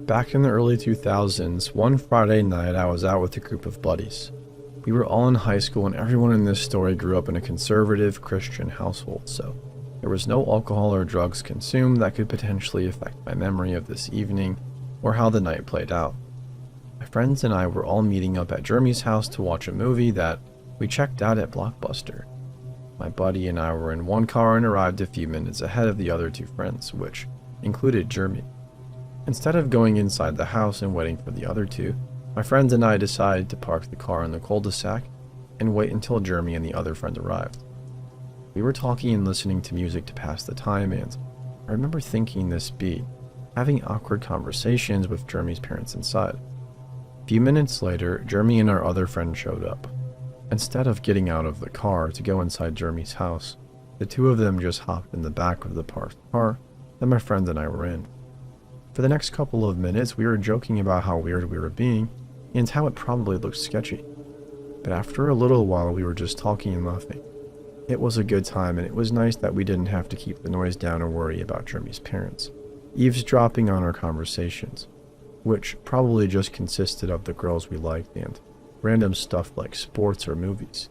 Back in the early 2000s, one Friday night I was out with a group of buddies. We were all in high school and everyone in this story grew up in a conservative Christian household, so there was no alcohol or drugs consumed that could potentially affect my memory of this evening or how the night played out. My friends and I were all meeting up at Jeremy's house to watch a movie that we checked out at Blockbuster. My buddy and I were in one car and arrived a few minutes ahead of the other two friends, which included Jeremy. Instead of going inside the house and waiting for the other two, my friends and I decided to park the car in the cul-de-sac and wait until Jeremy and the other friend arrived. We were talking and listening to music to pass the time, and I remember thinking this beat, having awkward conversations with Jeremy's parents inside. A few minutes later, Jeremy and our other friend showed up. Instead of getting out of the car to go inside Jeremy's house, the two of them just hopped in the back of the parked car that my friend and I were in. For the next couple of minutes, we were joking about how weird we were being and how it probably looked sketchy. But after a little while, we were just talking and laughing. It was a good time, and it was nice that we didn't have to keep the noise down or worry about Jeremy's parents eavesdropping on our conversations, which probably just consisted of the girls we liked and random stuff like sports or movies.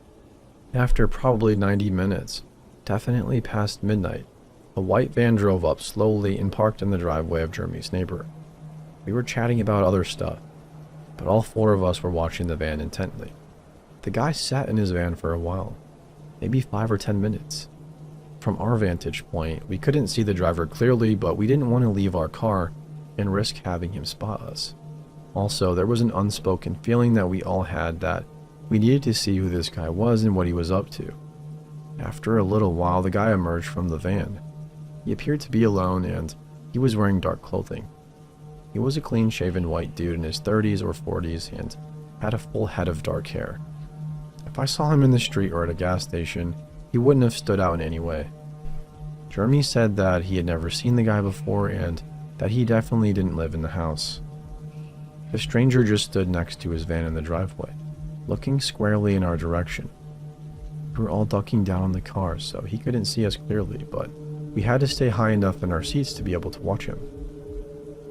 After probably 90 minutes, definitely past midnight, a white van drove up slowly and parked in the driveway of Jeremy's neighbor. We were chatting about other stuff, but all four of us were watching the van intently. The guy sat in his van for a while, maybe 5 or 10 minutes. From our vantage point, we couldn't see the driver clearly, but we didn't want to leave our car and risk having him spot us. Also, there was an unspoken feeling that we all had that we needed to see who this guy was and what he was up to. After a little while, the guy emerged from the van. He appeared to be alone, and he was wearing dark clothing. He was a clean-shaven white dude in his 30s or 40s and had a full head of dark hair. If I saw him in the street or at a gas station, he wouldn't have stood out in any way. Jeremy said that he had never seen the guy before and that he definitely didn't live in the house. The stranger just stood next to his van in the driveway, looking squarely in our direction. We were all ducking down on the car, so he couldn't see us clearly, but we had to stay high enough in our seats to be able to watch him.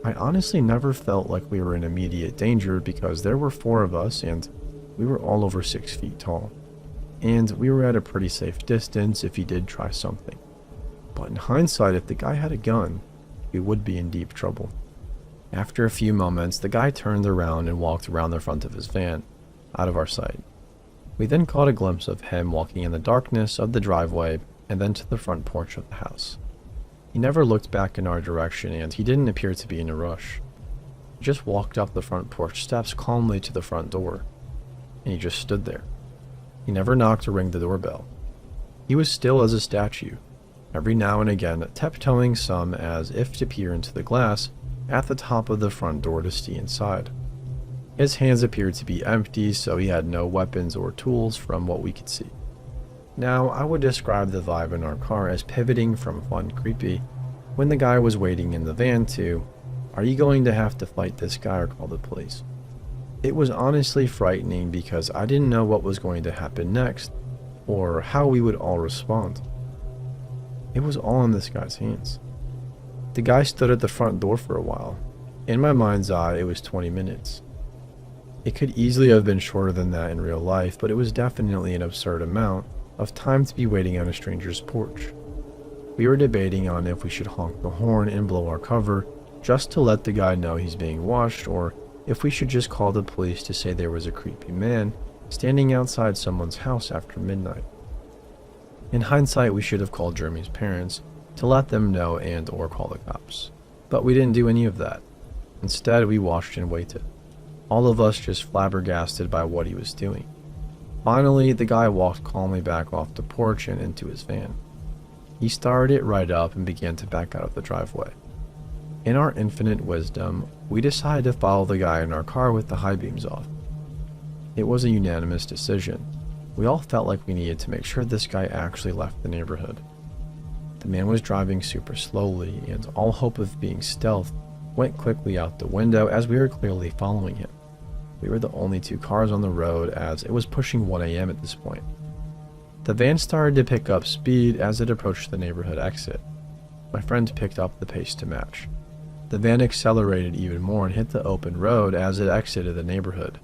I honestly never felt like we were in immediate danger because there were 4 of us and we were all over 6 feet tall. And we were at a pretty safe distance if he did try something. But in hindsight, if the guy had a gun, we would be in deep trouble. After a few moments, the guy turned around and walked around the front of his van, out of our sight. We then caught a glimpse of him walking in the darkness of the driveway and then to the front porch of the house. He never looked back in our direction, and he didn't appear to be in a rush. He just walked up the front porch steps calmly to the front door, and he just stood there. He never knocked or rang the doorbell. He was still as a statue, every now and again tiptoeing some as if to peer into the glass at the top of the front door to see inside. His hands appeared to be empty, so he had no weapons or tools from what we could see. Now, I would describe the vibe in our car as pivoting from fun creepy when the guy was waiting in the van to, are you going to have to fight this guy or call the police? It was honestly frightening because I didn't know what was going to happen next or how we would all respond. It was all in this guy's hands. The guy stood at the front door for a while. In my mind's eye, it was 20 minutes. It could easily have been shorter than that in real life, but it was definitely an absurd amount of time to be waiting on a stranger's porch. We were debating on if we should honk the horn and blow our cover just to let the guy know he's being watched, or if we should just call the police to say there was a creepy man standing outside someone's house after midnight. In hindsight, we should have called Jeremy's parents to let them know and or call the cops. But we didn't do any of that. Instead, we watched and waited, all of us just flabbergasted by what he was doing. Finally, the guy walked calmly back off the porch and into his van. He started it right up and began to back out of the driveway. In our infinite wisdom, we decided to follow the guy in our car with the high beams off. It was a unanimous decision. We all felt like we needed to make sure this guy actually left the neighborhood. The man was driving super slowly, and all hope of being stealth went quickly out the window as we were clearly following him. We were the only 2 cars on the road as it was pushing 1 a.m. at this point. The van started to pick up speed as it approached the neighborhood exit. My friend picked up the pace to match. The van accelerated even more and hit the open road as it exited the neighborhood.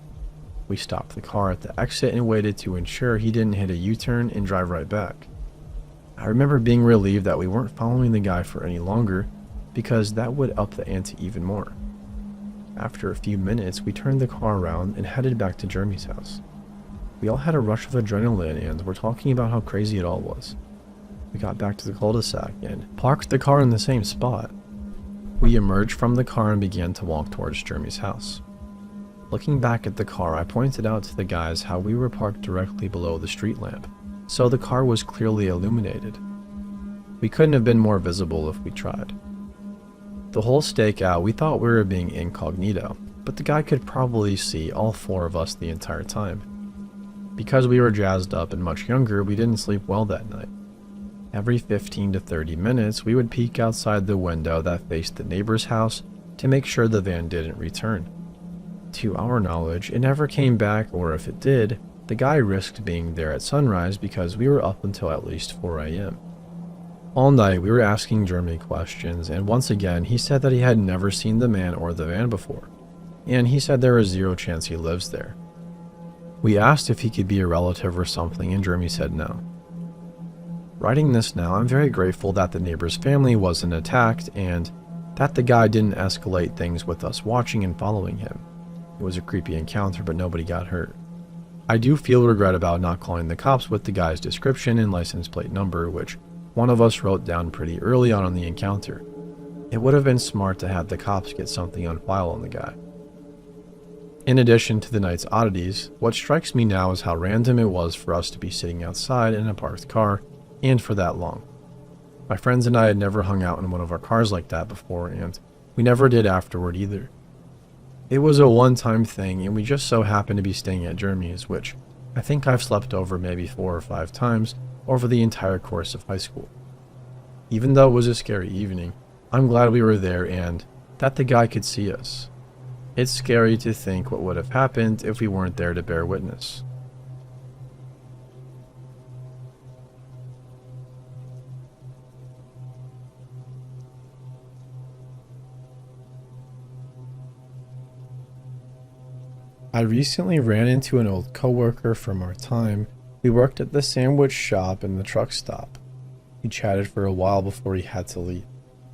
We stopped the car at the exit and waited to ensure he didn't hit a U-turn and drive right back. I remember being relieved that we weren't following the guy for any longer, because that would up the ante even more. After a few minutes, we turned the car around and headed back to Jeremy's house. We all had a rush of adrenaline and were talking about how crazy it all was. We got back to the cul-de-sac and parked the car in the same spot. We emerged from the car and began to walk towards Jeremy's house. Looking back at the car, I pointed out to the guys how we were parked directly below the street lamp, so the car was clearly illuminated. We couldn't have been more visible if we tried. The whole stakeout, we thought we were being incognito, but the guy could probably see all four of us the entire time. Because we were jazzed up and much younger, we didn't sleep well that night. Every 15 to 30 minutes, we would peek outside the window that faced the neighbor's house to make sure the van didn't return. To our knowledge, it never came back, or if it did, the guy risked being there at sunrise because we were up until at least 4 a.m. All night, we were asking Jeremy questions, and once again, he said that he had never seen the man or the van before, and he said there was zero chance he lives there. We asked if he could be a relative or something, and Jeremy said no. Writing this now, I'm very grateful that the neighbor's family wasn't attacked, and that the guy didn't escalate things with us watching and following him. It was a creepy encounter, but nobody got hurt. I do feel regret about not calling the cops with the guy's description and license plate number, which one of us wrote down pretty early on in the encounter. It would have been smart to have the cops get something on file on the guy. In addition to the night's oddities, what strikes me now is how random it was for us to be sitting outside in a parked car, and for that long. My friends and I had never hung out in one of our cars like that before, and we never did afterward either. It was a one-time thing, and we just so happened to be staying at Jeremy's, which I think I've slept over maybe 4 or 5 times over the entire course of high school. Even though it was a scary evening, I'm glad we were there and that the guy could see us. It's scary to think what would have happened if we weren't there to bear witness. I recently ran into an old coworker from our time. We worked at the sandwich shop and the truck stop. We chatted for a while before he had to leave,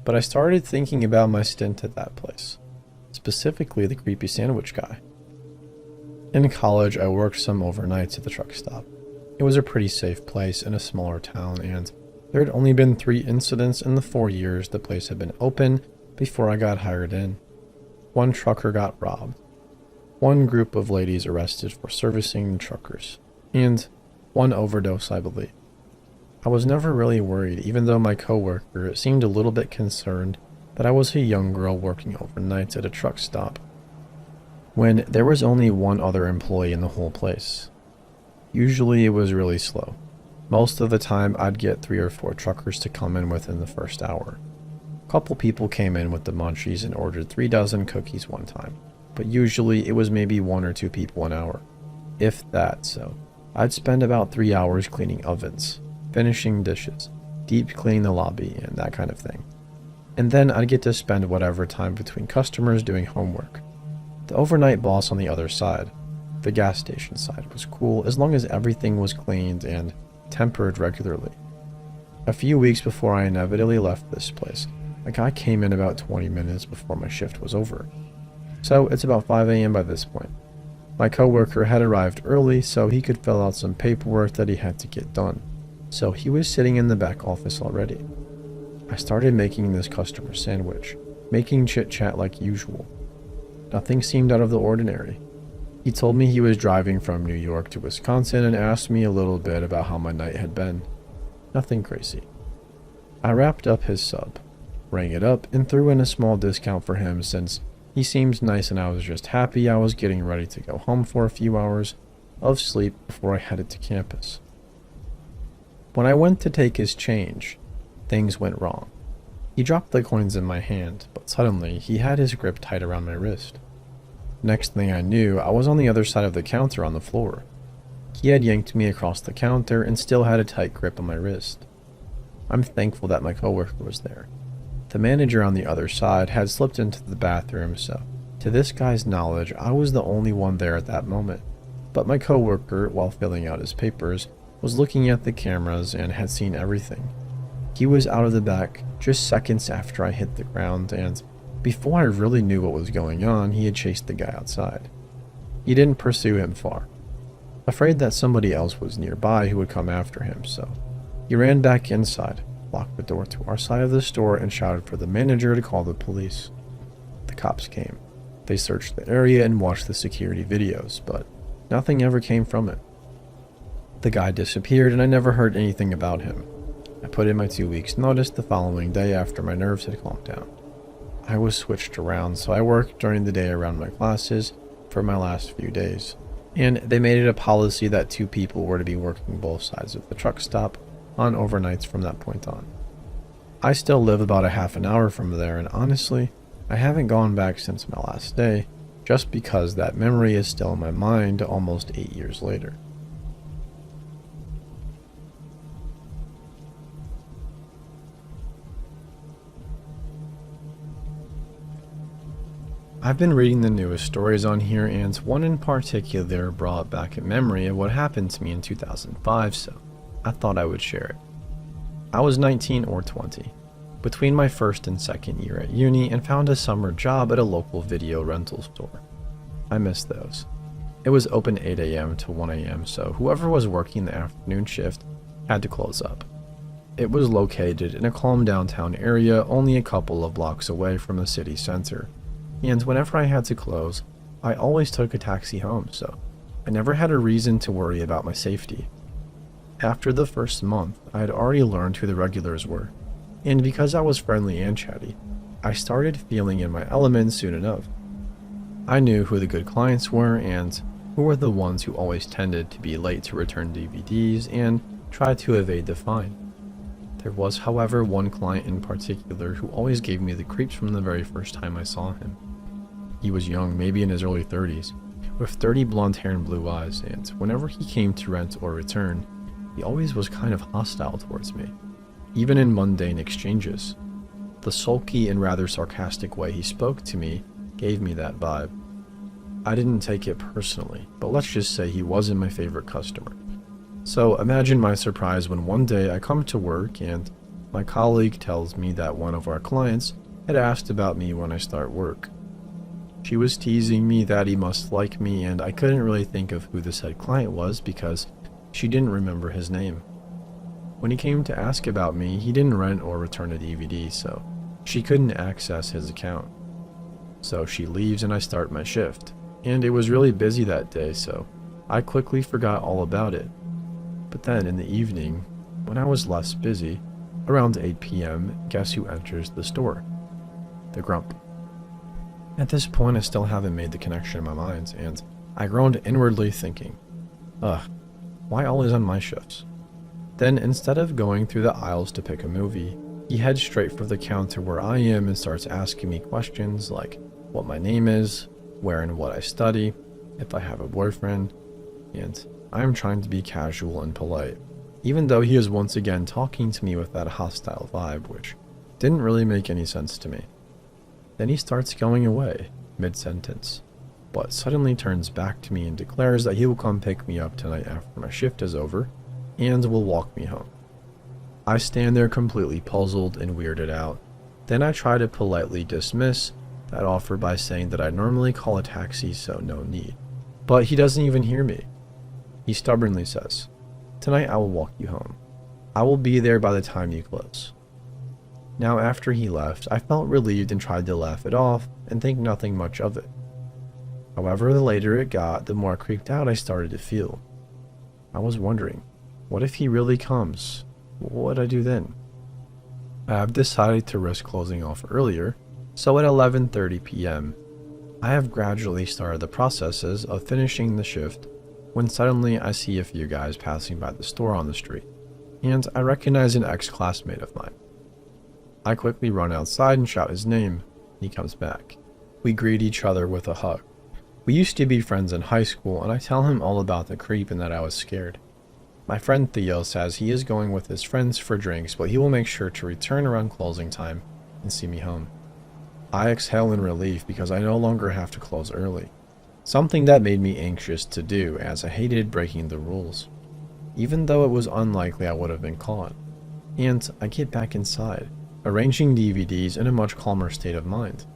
but I started thinking about my stint at that place, specifically the creepy sandwich guy. In college, I worked some overnights at the truck stop. It was a pretty safe place in a smaller town, and there had only been 3 incidents in the 4 years the place had been open before I got hired in. 1 trucker got robbed, 1 group of ladies arrested for servicing the truckers, and 1 overdose, I believe. I was never really worried, even though my coworker seemed a little bit concerned that I was a young girl working overnights at a truck stop, when there was only 1 other employee in the whole place. Usually it was really slow. Most of the time I'd get 3 or 4 truckers to come in within the first hour. A couple people came in with the munchies and ordered 3 dozen cookies one time, but usually it was maybe 1 or 2 people an hour, if that. So I'd spend about 3 hours cleaning ovens, finishing dishes, deep cleaning the lobby, and that kind of thing. And then I'd get to spend whatever time between customers doing homework. The overnight boss on the other side, the gas station side, was cool as long as everything was cleaned and tempered regularly. A few weeks before I inevitably left this place, a guy came in about 20 minutes before my shift was over. So it's about 5 a.m. by this point. My coworker had arrived early so he could fill out some paperwork that he had to get done. So he was sitting in the back office already. I started making this customer sandwich, making chit-chat like usual. Nothing seemed out of the ordinary. He told me he was driving from New York to Wisconsin and asked me a little bit about how my night had been. Nothing crazy. I wrapped up his sub, rang it up, and threw in a small discount for him since he seemed nice and I was just happy I was getting ready to go home for a few hours of sleep before I headed to campus. When I went to take his change, things went wrong. He dropped the coins in my hand, but suddenly he had his grip tight around my wrist. Next thing I knew, I was on the other side of the counter on the floor. He had yanked me across the counter and still had a tight grip on my wrist. I'm thankful that my coworker was there. The manager on the other side had slipped into the bathroom, so to this guy's knowledge, I was the only one there at that moment. But my coworker, while filling out his papers, was looking at the cameras and had seen everything. He was out of the back just seconds after I hit the ground, and before I really knew what was going on, he had chased the guy outside. He didn't pursue him far, afraid that somebody else was nearby who would come after him, so he ran back inside, locked the door to our side of the store, and shouted for the manager to call the police. The cops came. They searched the area and watched the security videos, but nothing ever came from it. The guy disappeared and I never heard anything about him. I put in my 2 weeks notice the following day after my nerves had calmed down. I was switched around, so I worked during the day around my classes for my last few days, and they made it a policy that 2 people were to be working both sides of the truck stop on overnights from that point on. I still live about a half an hour from there, and honestly, I haven't gone back since my last day, just because that memory is still in my mind almost 8 years later. I've been reading the newest stories on here, and one in particular brought back a memory of what happened to me in 2005, so I thought I would share it. I was 19 or 20, between my first and second year at uni, and found a summer job at a local video rental store. I missed those. It was open 8 a.m. to 1 a.m., so whoever was working the afternoon shift had to close up. It was located in a calm downtown area only a couple of blocks away from the city center. And whenever I had to close, I always took a taxi home, so I never had a reason to worry about my safety. After the first month, I had already learned who the regulars were, and because I was friendly and chatty, I started feeling in my element soon enough. I knew who the good clients were and who were the ones who always tended to be late to return DVDs and tried to evade the fine. There was, however, one client in particular who always gave me the creeps from the very first time I saw him. He was young, maybe in his early 30s, with dirty blonde hair and blue eyes, and whenever he came to rent or return, he always was kind of hostile towards me, even in mundane exchanges. The sulky and rather sarcastic way he spoke to me gave me that vibe. I didn't take it personally, but let's just say he wasn't my favorite customer. So imagine my surprise when one day I come to work and my colleague tells me that one of our clients had asked about me when I start work. She was teasing me that he must like me, and I couldn't really think of who the said client was because she didn't remember his name. When he came to ask about me, he didn't rent or return a DVD, so she couldn't access his account. So she leaves and I start my shift, and it was really busy that day, so I quickly forgot all about it. But then in the evening, when I was less busy, around 8 p.m., guess who enters the store? The grump. At this point, I still haven't made the connection in my mind, and I groaned inwardly thinking, ugh, why always on my shifts? Then instead of going through the aisles to pick a movie, he heads straight for the counter where I am and starts asking me questions like what my name is, where and what I study, if I have a boyfriend, and I'm trying to be casual and polite, even though he is once again talking to me with that hostile vibe, which didn't really make any sense to me. Then he starts going away, mid-sentence, but suddenly turns back to me and declares that he will come pick me up tonight after my shift is over, and will walk me home. I stand there completely puzzled and weirded out. Then I try to politely dismiss that offer by saying that I normally call a taxi, so no need. But he doesn't even hear me. He stubbornly says, "Tonight I will walk you home. I will be there by the time you close." Now after he left, I felt relieved and tried to laugh it off and think nothing much of it. However, the later it got, the more creeped out I started to feel. I was wondering, what if he really comes? What would I do then? I have decided to risk closing off earlier, so at 11:30 p.m., I have gradually started the processes of finishing the shift when suddenly I see a few guys passing by the store on the street, and I recognize an ex-classmate of mine. I quickly run outside and shout his name. He comes back. We greet each other with a hug. We used to be friends in high school, and I tell him all about the creep and that I was scared. My friend Theo says he is going with his friends for drinks, but he will make sure to return around closing time and see me home. I exhale in relief because I no longer have to close early, something that made me anxious to do as I hated breaking the rules, even though it was unlikely I would have been caught. And I get back inside, arranging DVDs in a much calmer state of mind.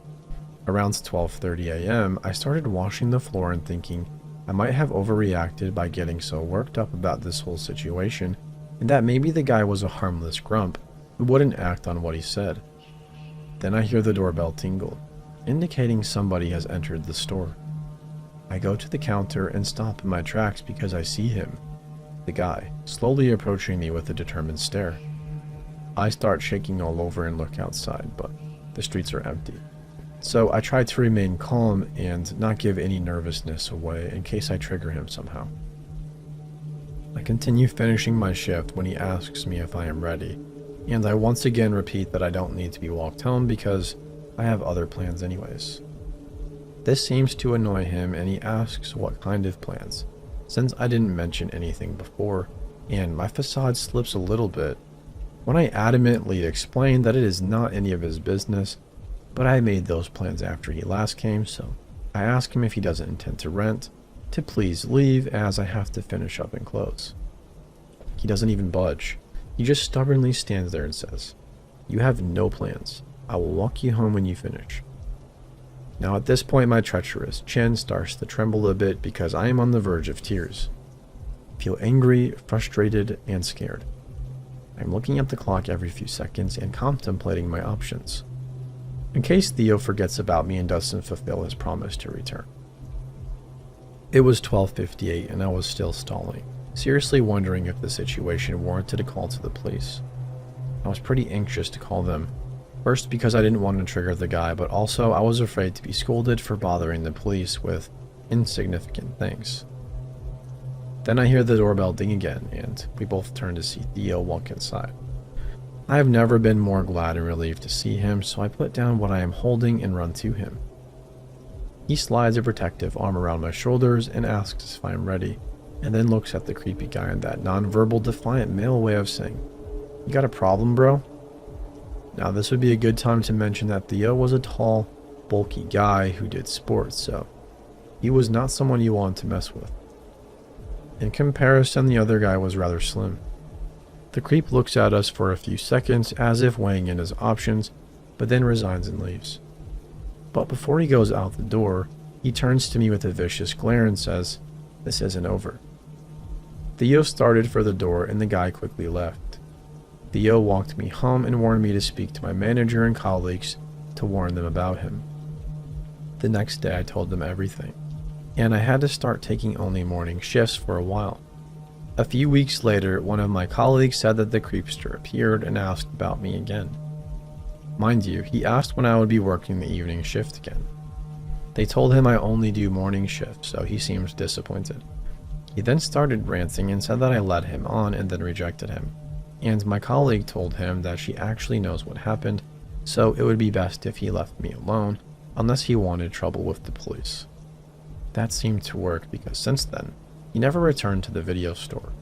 Around 12:30 a.m., I started washing the floor and thinking I might have overreacted by getting so worked up about this whole situation, and that maybe the guy was a harmless grump who wouldn't act on what he said. Then I hear the doorbell tingle, indicating somebody has entered the store. I go to the counter and stop in my tracks because I see him, the guy, slowly approaching me with a determined stare. I start shaking all over and look outside, but the streets are empty. So I try to remain calm and not give any nervousness away in case I trigger him somehow. I continue finishing my shift when he asks me if I am ready, and I once again repeat that I don't need to be walked home because I have other plans anyways. This seems to annoy him and he asks what kind of plans, since I didn't mention anything before, and my facade slips a little bit when I adamantly explain that it is not any of his business, but I made those plans after he last came, so I ask him if he doesn't intend to rent, to please leave as I have to finish up and close. He doesn't even budge. He just stubbornly stands there and says, "You have no plans. I will walk you home when you finish." Now at this point my treacherous chin starts to tremble a bit because I am on the verge of tears. I feel angry, frustrated, and scared. I'm looking at the clock every few seconds and contemplating my options, in case Theo forgets about me and doesn't fulfill his promise to return. It was 12:58 and I was still stalling, seriously wondering if the situation warranted a call to the police. I was pretty anxious to call them, first because I didn't want to trigger the guy, but also I was afraid to be scolded for bothering the police with insignificant things. Then I hear the doorbell ding again, and we both turn to see Theo walk inside. I have never been more glad and relieved to see him, so I put down what I am holding and run to him. He slides a protective arm around my shoulders and asks if I am ready, and then looks at the creepy guy in that non-verbal defiant male way of saying, "You got a problem, bro?" Now this would be a good time to mention that Theo was a tall, bulky guy who did sports, so he was not someone you want to mess with. In comparison, the other guy was rather slim. The creep looks at us for a few seconds as if weighing in his options, but then resigns and leaves. But before he goes out the door, he turns to me with a vicious glare and says, "This isn't over." Theo started for the door and the guy quickly left. Theo walked me home and warned me to speak to my manager and colleagues to warn them about him. The next day I told them everything, and I had to start taking only morning shifts for a while. A few weeks later, one of my colleagues said that the creepster appeared and asked about me again. Mind you, he asked when I would be working the evening shift again. They told him I only do morning shifts, so he seemed disappointed. He then started ranting and said that I led him on and then rejected him. And my colleague told him that she actually knows what happened, so it would be best if he left me alone, unless he wanted trouble with the police. That seemed to work because since then, he never returned to the video store,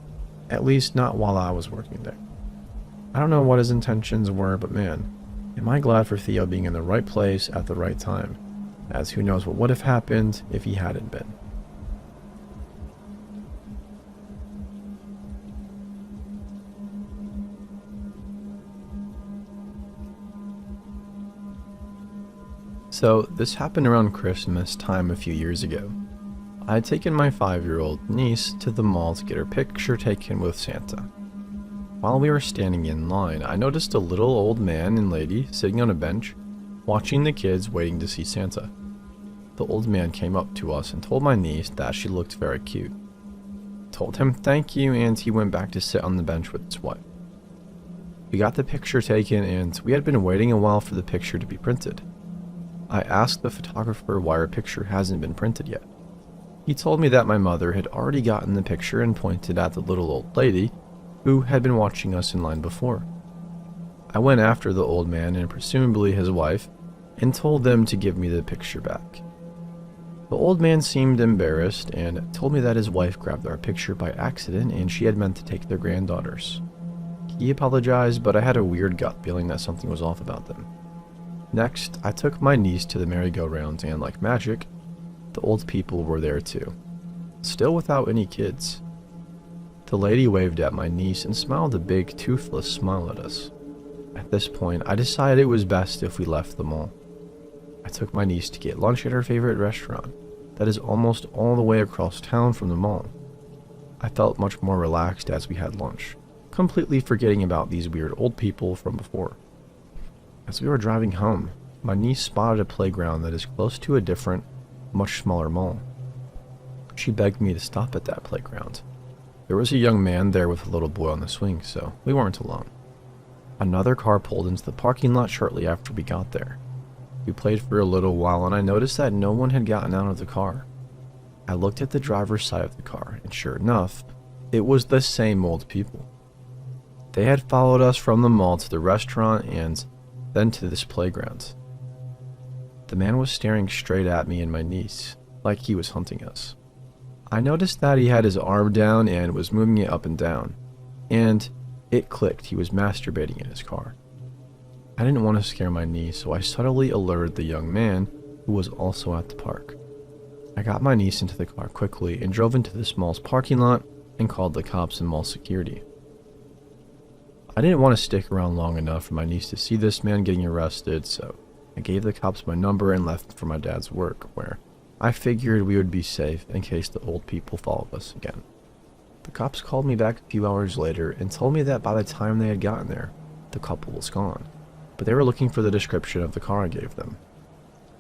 at least not while I was working there. I don't know what his intentions were, but man, am I glad for Theo being in the right place at the right time, as who knows what would have happened if he hadn't been. So this happened around Christmas time a few years ago. I had taken my 5-year-old niece to the mall to get her picture taken with Santa. While we were standing in line, I noticed a little old man and lady sitting on a bench, watching the kids waiting to see Santa. The old man came up to us and told my niece that she looked very cute. Told him thank you, and he went back to sit on the bench with his wife. We got the picture taken, and we had been waiting a while for the picture to be printed. I asked the photographer why our picture hasn't been printed yet. He told me that my mother had already gotten the picture and pointed at the little old lady who had been watching us in line before. I went after the old man and presumably his wife and told them to give me the picture back. The old man seemed embarrassed and told me that his wife grabbed our picture by accident and she had meant to take their granddaughters. He apologized, but I had a weird gut feeling that something was off about them. Next, I took my niece to the merry-go-round and, like magic, the old people were there too, still without any kids. The lady waved at my niece and smiled a big, toothless smile at us. At this point, I decided it was best if we left the mall. I took my niece to get lunch at her favorite restaurant, that is almost all the way across town from the mall. I felt much more relaxed as we had lunch, completely forgetting about these weird old people from before. As we were driving home, my niece spotted a playground that is close to a different, much smaller mall. She begged me to stop at that playground. There was a young man there with a little boy on the swing, so we weren't alone. Another car pulled into the parking lot shortly after we got there. We played for a little while and I noticed that no one had gotten out of the car. I looked at the driver's side of the car, and sure enough, it was the same old people. They had followed us from the mall to the restaurant and then to this playground. The man was staring straight at me and my niece, like he was hunting us. I noticed that he had his arm down and was moving it up and down, and it clicked, he was masturbating in his car. I didn't want to scare my niece, so I subtly alerted the young man who was also at the park. I got my niece into the car quickly and drove into the mall's parking lot and called the cops and mall security. I didn't want to stick around long enough for my niece to see this man getting arrested, so I gave the cops my number and left for my dad's work, where I figured we would be safe in case the old people followed us again. The cops called me back a few hours later and told me that by the time they had gotten there, the couple was gone, but they were looking for the description of the car I gave them.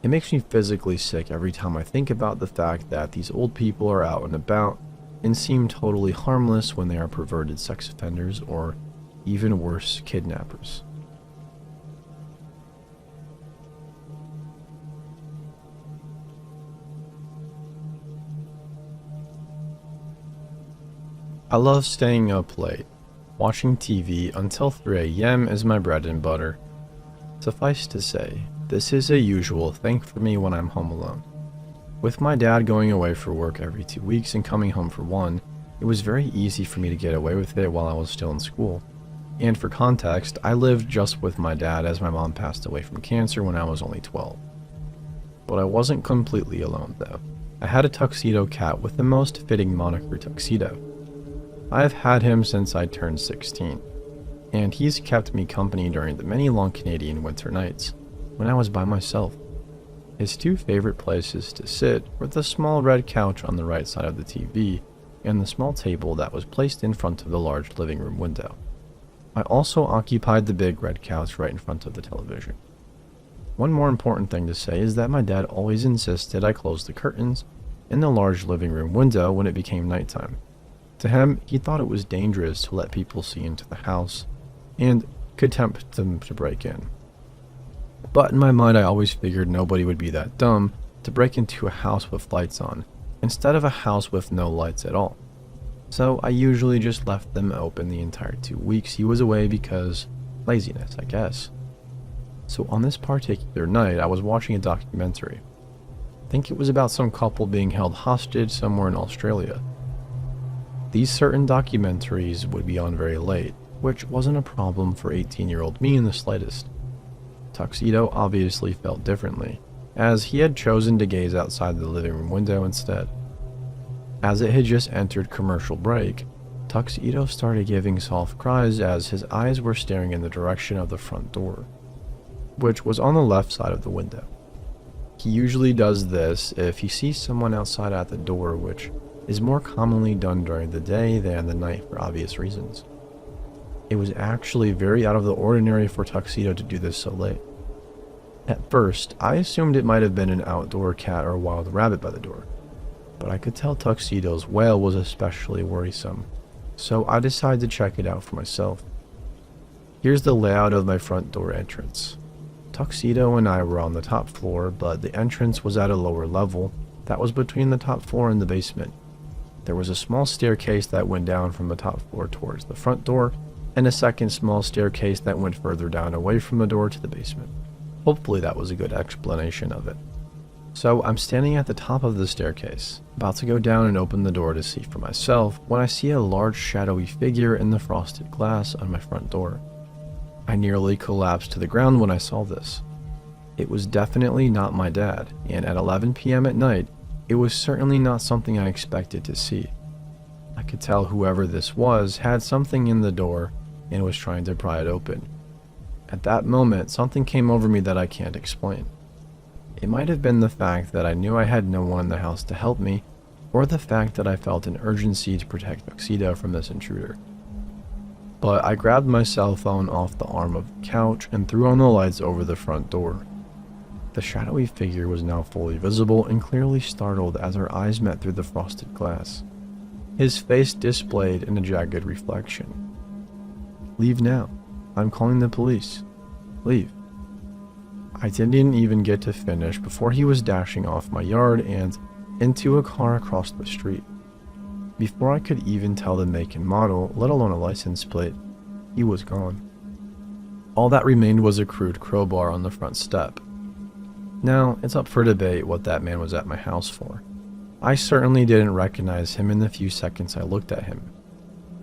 It makes me physically sick every time I think about the fact that these old people are out and about and seem totally harmless when they are perverted sex offenders or, even worse, kidnappers. I love staying up late. Watching TV until 3 a.m. is my bread and butter. Suffice to say, this is a usual thing for me when I'm home alone. With my dad going away for work every 2 weeks and coming home for one, it was very easy for me to get away with it while I was still in school. And for context, I lived just with my dad as my mom passed away from cancer when I was only 12. But I wasn't completely alone though. I had a tuxedo cat with the most fitting moniker Tuxedo. I have had him since I turned 16, and he's kept me company during the many long Canadian winter nights when I was by myself. His two favorite places to sit were the small red couch on the right side of the TV and the small table that was placed in front of the large living room window. I also occupied the big red couch right in front of the television. One more important thing to say is that my dad always insisted I close the curtains in the large living room window when it became nighttime. To him, he thought it was dangerous to let people see into the house and could tempt them to break in. But in my mind, I always figured nobody would be that dumb to break into a house with lights on, instead of a house with no lights at all. So I usually just left them open the entire 2 weeks he was away because laziness, I guess. So on this particular night, I was watching a documentary. I think it was about some couple being held hostage somewhere in Australia. These certain documentaries would be on very late, which wasn't a problem for 18-year-old me in the slightest. Tuxedo obviously felt differently, as he had chosen to gaze outside the living room window instead. As it had just entered commercial break, Tuxedo started giving soft cries as his eyes were staring in the direction of the front door, which was on the left side of the window. He usually does this if he sees someone outside at the door, which is more commonly done during the day than the night for obvious reasons. It was actually very out of the ordinary for Tuxedo to do this so late. At first, I assumed it might have been an outdoor cat or wild rabbit by the door, but I could tell Tuxedo's wail was especially worrisome, so I decided to check it out for myself. Here's the layout of my front door entrance. Tuxedo and I were on the top floor, but the entrance was at a lower level that was between the top floor and the basement. There was a small staircase that went down from the top floor towards the front door, and a second small staircase that went further down away from the door to the basement. Hopefully that was a good explanation of it. So I'm standing at the top of the staircase, about to go down and open the door to see for myself, when I see a large shadowy figure in the frosted glass on my front door. I nearly collapsed to the ground when I saw this. It was definitely not my dad, and at 11 p.m. at night, it was certainly not something I expected to see. I could tell whoever this was had something in the door and was trying to pry it open. At that moment, something came over me that I can't explain. It might have been the fact that I knew I had no one in the house to help me, or the fact that I felt an urgency to protect Tuxedo from this intruder. But I grabbed my cell phone off the arm of the couch and threw on the lights over the front door. The shadowy figure was now fully visible and clearly startled as our eyes met through the frosted glass. His face displayed in a jagged reflection. "Leave now. I'm calling the police. Leave." I didn't even get to finish before he was dashing off my yard and into a car across the street. Before I could even tell the make and model, let alone a license plate, he was gone. All that remained was a crude crowbar on the front step. Now, it's up for debate what that man was at my house for. I certainly didn't recognize him in the few seconds I looked at him.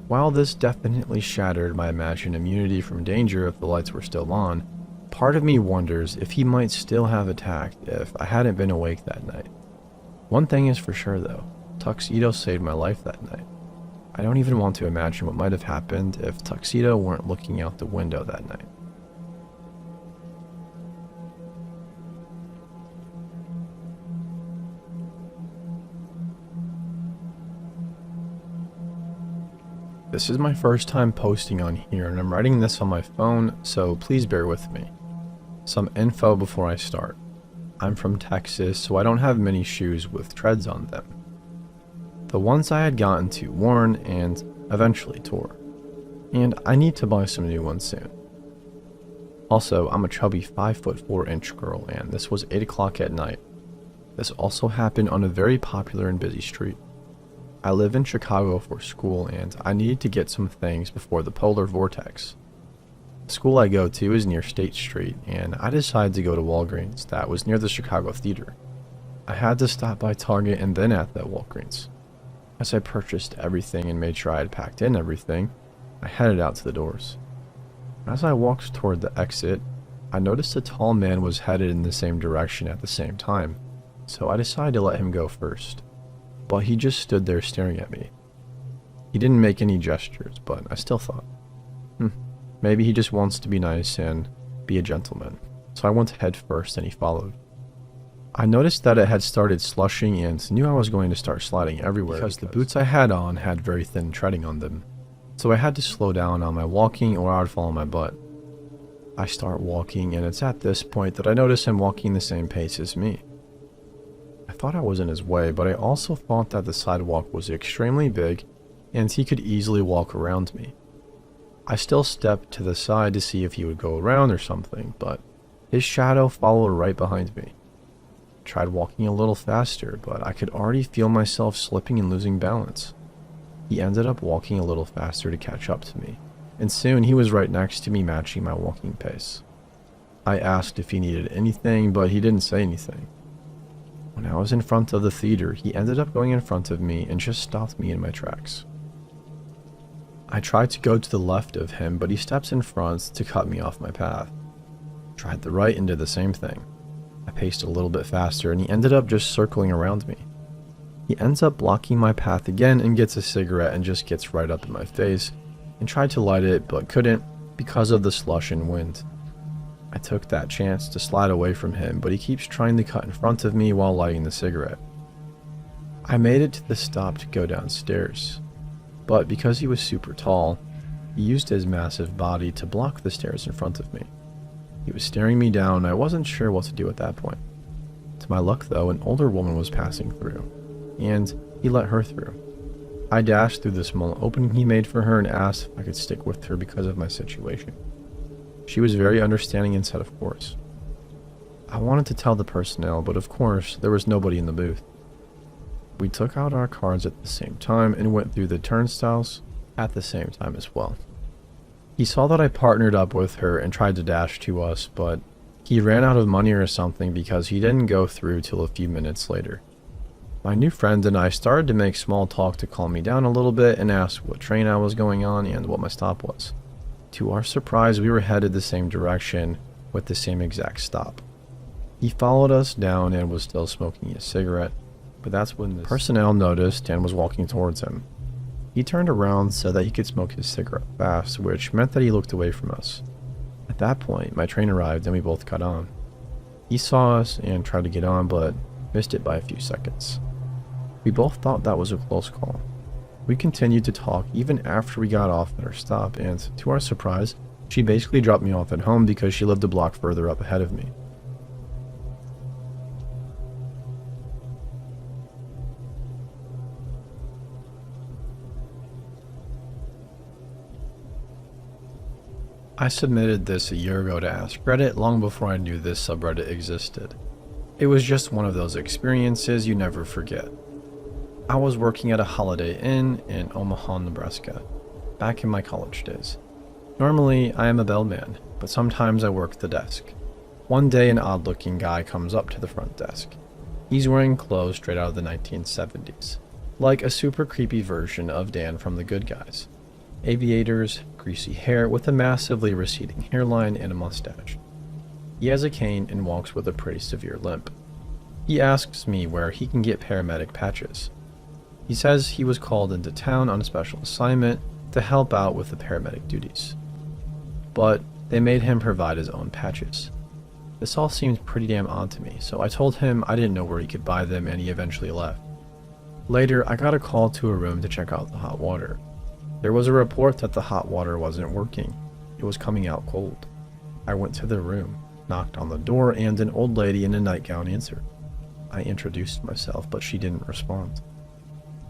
While this definitely shattered my imagined immunity from danger if the lights were still on, part of me wonders if he might still have attacked if I hadn't been awake that night. One thing is for sure though, Tuxedo saved my life that night. I don't even want to imagine what might have happened if Tuxedo weren't looking out the window that night. This is my first time posting on here and I'm writing this on my phone, so please bear with me. Some info before I start. I'm from Texas, so I don't have many shoes with treads on them. The ones I had gotten too worn and eventually tore. And I need to buy some new ones soon. Also, I'm a chubby 5'4" girl and this was 8 o'clock at night. This also happened on a very popular and busy street. I live in Chicago for school and I needed to get some things before the polar vortex. The school I go to is near State Street and I decided to go to Walgreens that was near the Chicago Theater. I had to stop by Target and then at that Walgreens. As I purchased everything and made sure I had packed in everything, I headed out to the doors. As I walked toward the exit, I noticed a tall man was headed in the same direction at the same time, so I decided to let him go first. But he just stood there staring at me. He didn't make any gestures, but I still thought, maybe he just wants to be nice and be a gentleman. So I went head first and he followed. I noticed that it had started slushing and knew I was going to start sliding everywhere because the boots I had on had very thin treading on them. So I had to slow down on my walking or I would fall on my butt. I start walking and it's at this point that I notice him walking the same pace as me. I thought I was in his way, but I also thought that the sidewalk was extremely big and he could easily walk around me. I still stepped to the side to see if he would go around or something, but his shadow followed right behind me. I tried walking a little faster, but I could already feel myself slipping and losing balance. He ended up walking a little faster to catch up to me, and soon he was right next to me matching my walking pace. I asked if he needed anything, but he didn't say anything. When I was in front of the theater, he ended up going in front of me and just stopped me in my tracks. I tried to go to the left of him, but he steps in front to cut me off my path. Tried the right and did the same thing. I paced a little bit faster and he ended up just circling around me. He ends up blocking my path again and gets a cigarette and just gets right up in my face and tried to light it but couldn't because of the slush and wind. I took that chance to slide away from him, but he keeps trying to cut in front of me while lighting the cigarette. I made it to the stop to go downstairs, but because he was super tall, he used his massive body to block the stairs in front of me. He was staring me down and I wasn't sure what to do at that point. To my luck though, an older woman was passing through, and he let her through. I dashed through the small opening he made for her and asked if I could stick with her because of my situation. She was very understanding and said of course. I wanted to tell the personnel, but of course there was nobody in the booth. We took out our cards at the same time and went through the turnstiles at the same time as well. He saw that I partnered up with her and tried to dash to us, but he ran out of money or something because he didn't go through till a few minutes later. My new friend and I started to make small talk to calm me down a little bit and ask what train I was going on and what my stop was. To our surprise, we were headed the same direction with the same exact stop. He followed us down and was still smoking a cigarette, but that's when the personnel noticed and was walking towards him. He turned around so that he could smoke his cigarette fast, which meant that he looked away from us. At that point, my train arrived and we both got on. He saw us and tried to get on, but missed it by a few seconds. We both thought that was a close call. We continued to talk even after we got off at our stop, and to our surprise, she basically dropped me off at home because she lived a block further up ahead of me. I submitted this a year ago to Ask Reddit long before I knew this subreddit existed. It was just one of those experiences you never forget. I was working at a Holiday Inn in Omaha, Nebraska, back in my college days. Normally, I am a bellman, but sometimes I work the desk. One day, an odd-looking guy comes up to the front desk. He's wearing clothes straight out of the 1970s, like a super creepy version of Dan from The Good Guys. Aviators, greasy hair with a massively receding hairline and a mustache. He has a cane and walks with a pretty severe limp. He asks me where he can get paramedic patches. He says he was called into town on a special assignment to help out with the paramedic duties, but they made him provide his own patches. This all seemed pretty damn odd to me, so I told him I didn't know where he could buy them and he eventually left. Later, I got a call to a room to check out the hot water. There was a report that the hot water wasn't working. It was coming out cold. I went to the room, knocked on the door, and an old lady in a nightgown answered. I introduced myself, but she didn't respond.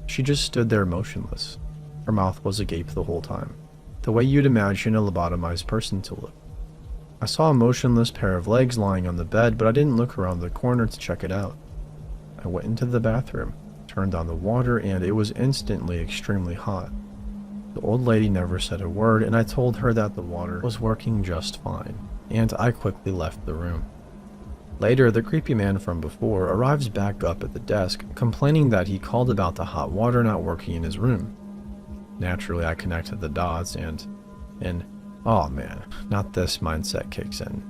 She just stood there motionless. Her mouth was agape the whole time, the way you'd imagine a lobotomized person to look. I saw a motionless pair of legs lying on the bed, but I didn't look around the corner to check it out. I went into the bathroom, turned on the water, and it was instantly extremely hot. The old lady never said a word, and I told her that the water was working just fine, and I quickly left the room. Later, the creepy man from before arrives back up at the desk, complaining that he called about the hot water not working in his room. Naturally, I connected the dots and oh man, not this mindset kicks in.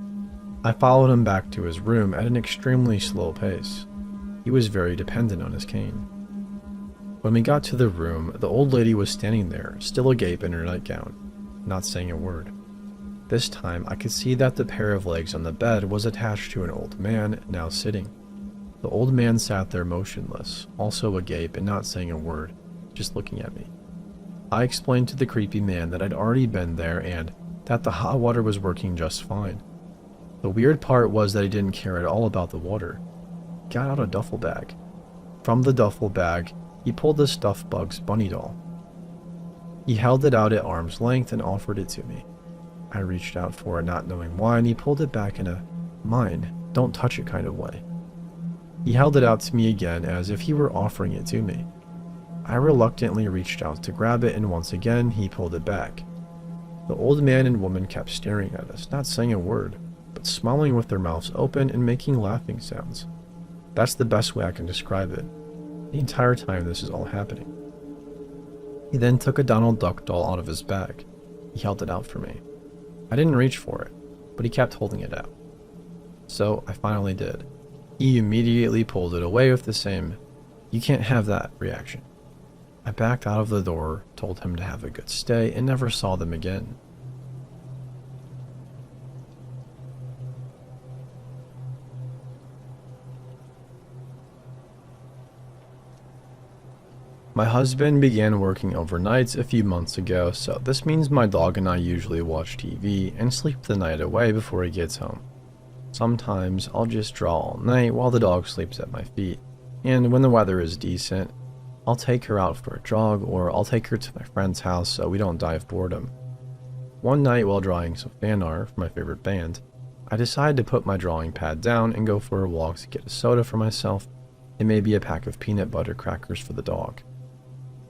I followed him back to his room at an extremely slow pace. He was very dependent on his cane. When we got to the room, the old lady was standing there, still agape in her nightgown, not saying a word. This time, I could see that the pair of legs on the bed was attached to an old man, now sitting. The old man sat there motionless, also agape and not saying a word, just looking at me. I explained to the creepy man that I'd already been there and that the hot water was working just fine. The weird part was that he didn't care at all about the water. He got out a duffel bag. From the duffel bag, he pulled a stuffed Bugs Bunny doll. He held it out at arm's length and offered it to me. I reached out for it, not knowing why, and he pulled it back in a mine, don't touch it kind of way. He held it out to me again as if he were offering it to me. I reluctantly reached out to grab it, and once again he pulled it back. The old man and woman kept staring at us, not saying a word, but smiling with their mouths open and making laughing sounds. That's the best way I can describe it. The entire time this is all happening. He then took a Donald Duck doll out of his bag. He held it out for me. I didn't reach for it, but he kept holding it out. So I finally did. He immediately pulled it away with the same, "You can't have that" reaction. I backed out of the door, told him to have a good stay, and never saw them again. My husband began working overnights a few months ago, so this means my dog and I usually watch TV and sleep the night away before he gets home. Sometimes I'll just draw all night while the dog sleeps at my feet, and when the weather is decent, I'll take her out for a jog or I'll take her to my friend's house so we don't die of boredom. One night while drawing some fan art for my favorite band, I decided to put my drawing pad down and go for a walk to get a soda for myself and maybe a pack of peanut butter crackers for the dog.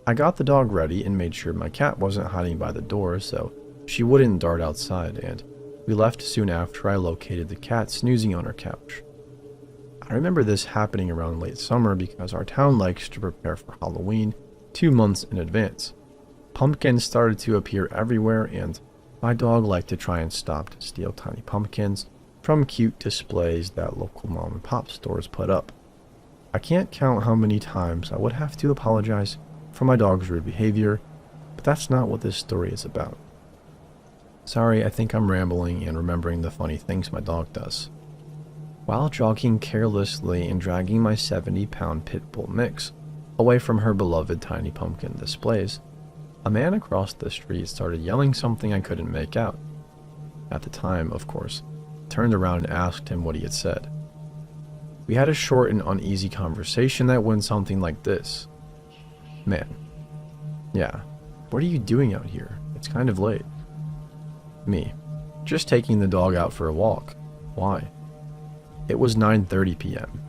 I got the dog ready and made sure my cat wasn't hiding by the door so she wouldn't dart outside, and we left soon after I located the cat snoozing on her couch. I remember this happening around late summer because our town likes to prepare for Halloween 2 months in advance. Pumpkins started to appear everywhere, and my dog liked to try and stop to steal tiny pumpkins from cute displays that local mom and pop stores put up. I can't count how many times I would have to apologize for my dog's rude behavior, but that's not what this story is about. Sorry, I think I'm rambling and remembering the funny things my dog does. While jogging carelessly and dragging my 70-pound pit bull mix away from her beloved tiny pumpkin displays, a man across the street started yelling something I couldn't make out. At the time, of course, I turned around and asked him what he had said. We had a short and uneasy conversation that went something like this. Man, yeah, what are you doing out here? It's kind of late. Me, just taking the dog out for a walk. Why? It was 9:30 p.m.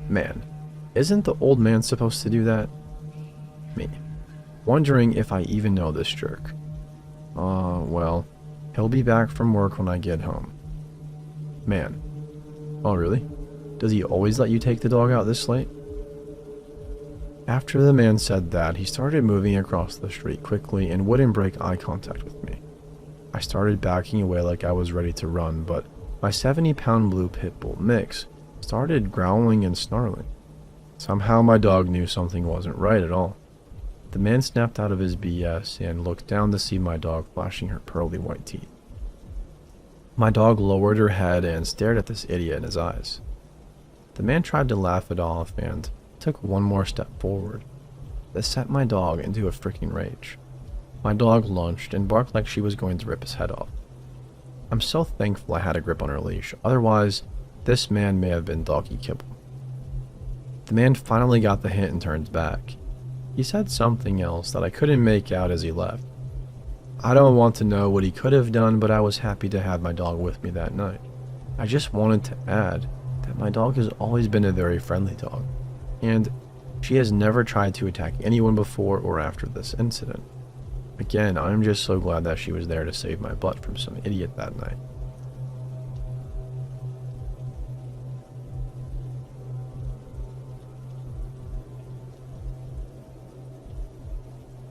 Man, isn't the old man supposed to do that? Me, wondering if I even know this jerk. Well, he'll be back from work when I get home. Man, oh really? Does he always let you take the dog out this late? After the man said that, he started moving across the street quickly and wouldn't break eye contact with me. I started backing away like I was ready to run, but my 70-pound blue pit bull mix started growling and snarling. Somehow my dog knew something wasn't right at all. The man snapped out of his BS and looked down to see my dog flashing her pearly white teeth. My dog lowered her head and stared at this idiot in his eyes. The man tried to laugh it off and took one more step forward. This set my dog into a freaking rage. My dog lunged and barked like she was going to rip his head off. I'm so thankful I had a grip on her leash, otherwise this man may have been doggy kibble. The man finally got the hint and turned back. He said something else that I couldn't make out as he left. I don't want to know what he could have done, but I was happy to have my dog with me that night. I just wanted to add that my dog has always been a very friendly dog, and she has never tried to attack anyone before or after this incident. Again, I'm just so glad that she was there to save my butt from some idiot that night.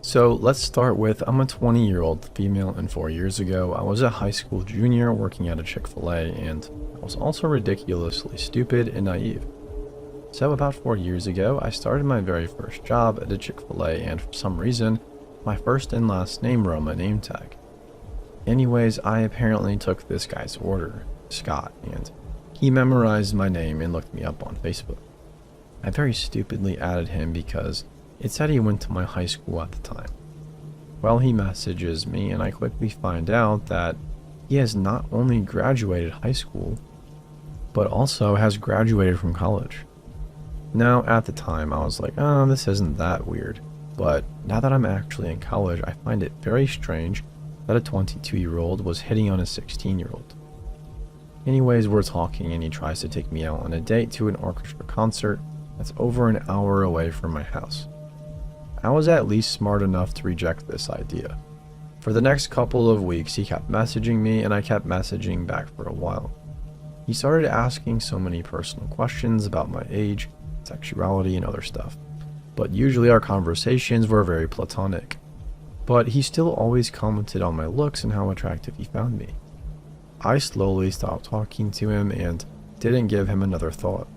So let's start with, I'm a 20-year-old female, and 4 years ago I was a high school junior working at a Chick-fil-A, and I was also ridiculously stupid and naive. So about 4 years ago I started my very first job at a Chick-fil-A, and for some reason my first and last name were on my name tag. Anyways, I apparently took this guy's order, Scott, and he memorized my name and looked me up on Facebook. I very stupidly added him because it said he went to my high school at the time. Well, he messages me and I quickly find out that he has not only graduated high school, but also has graduated from college. Now, at the time, I was like, oh, this isn't that weird. But now that I'm actually in college, I find it very strange that a 22-year-old was hitting on a 16-year-old. Anyways, we're talking and he tries to take me out on a date to an orchestra concert that's over an hour away from my house. I was at least smart enough to reject this idea. For the next couple of weeks, he kept messaging me and I kept messaging back for a while. He started asking so many personal questions about my age, sexuality, and other stuff. But usually our conversations were very platonic. But he still always commented on my looks and how attractive he found me. I slowly stopped talking to him and didn't give him another thought.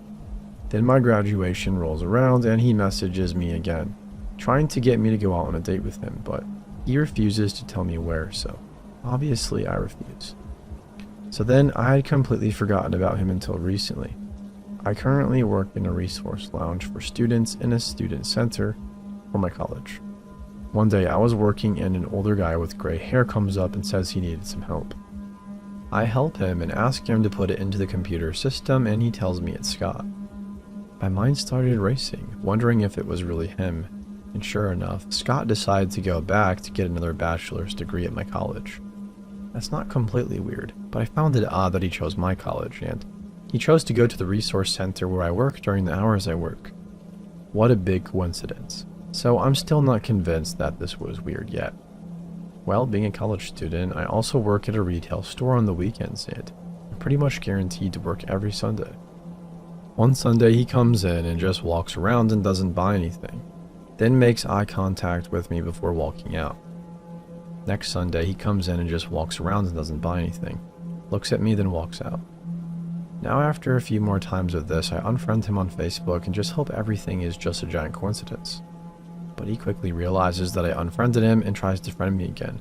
Then my graduation rolls around and he messages me again, trying to get me to go out on a date with him, but he refuses to tell me where, so obviously I refuse. So then I had completely forgotten about him until recently. I currently work in a resource lounge for students in a student center for my college. One day I was working and an older guy with gray hair comes up and says he needed some help. I help him and ask him to put it into the computer system, and he tells me it's Scott. My mind started racing, wondering if it was really him, and sure enough, Scott decided to go back to get another bachelor's degree at my college. That's not completely weird, but I found it odd that he chose my college, and he chose to go to the resource center where I work during the hours I work. What a big coincidence. So I'm still not convinced that this was weird yet. Well, being a college student, I also work at a retail store on the weekends, and I'm pretty much guaranteed to work every Sunday. One Sunday he comes in and just walks around and doesn't buy anything, then makes eye contact with me before walking out. Next Sunday he comes in and just walks around and doesn't buy anything, looks at me, then walks out. Now after a few more times of this, I unfriend him on Facebook and just hope everything is just a giant coincidence. But he quickly realizes that I unfriended him and tries to friend me again.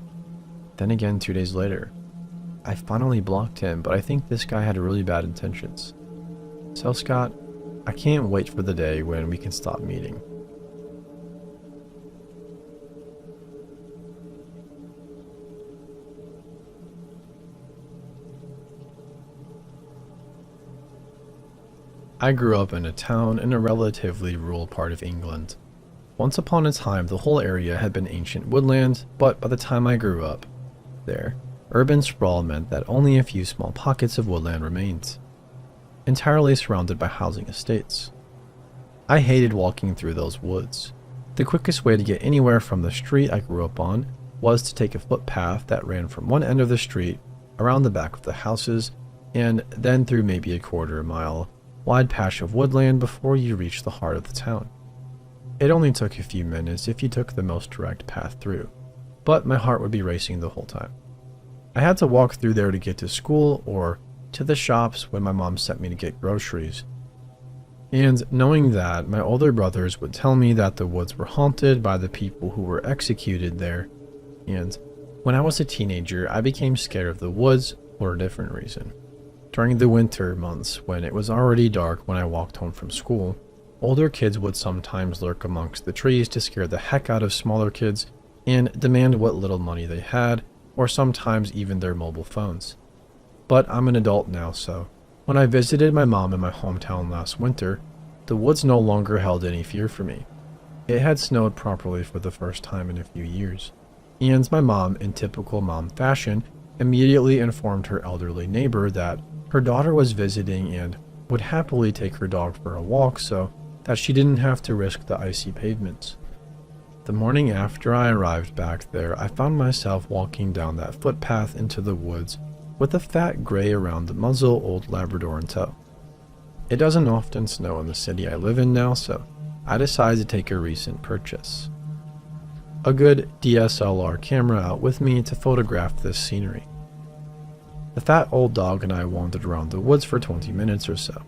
Then again 2 days later. I finally blocked him, but I think this guy had really bad intentions. So Scott, I can't wait for the day when we can stop meeting. I grew up in a town in a relatively rural part of England. Once upon a time, the whole area had been ancient woodland, but by the time I grew up there, urban sprawl meant that only a few small pockets of woodland remained, entirely surrounded by housing estates. I hated walking through those woods. The quickest way to get anywhere from the street I grew up on was to take a footpath that ran from one end of the street around the back of the houses and then through maybe a quarter-mile wide patch of woodland before you reached the heart of the town. It only took a few minutes if you took the most direct path through, but my heart would be racing the whole time. I had to walk through there to get to school or to the shops when my mom sent me to get groceries. And knowing that, my older brothers would tell me that the woods were haunted by the people who were executed there, and when I was a teenager, I became scared of the woods for a different reason. During the winter months, when it was already dark when I walked home from school, older kids would sometimes lurk amongst the trees to scare the heck out of smaller kids and demand what little money they had, or sometimes even their mobile phones. But I'm an adult now, so when I visited my mom in my hometown last winter, the woods no longer held any fear for me. It had snowed properly for the first time in a few years, and my mom, in typical mom fashion, immediately informed her elderly neighbor that her daughter was visiting and would happily take her dog for a walk so that she didn't have to risk the icy pavements. The morning after I arrived back there, I found myself walking down that footpath into the woods with a fat gray around the muzzle old Labrador in tow. It doesn't often snow in the city I live in now, so I decided to take a recent purchase. A good DSLR camera out with me to photograph this scenery. The fat old dog and I wandered around the woods for 20 minutes or so,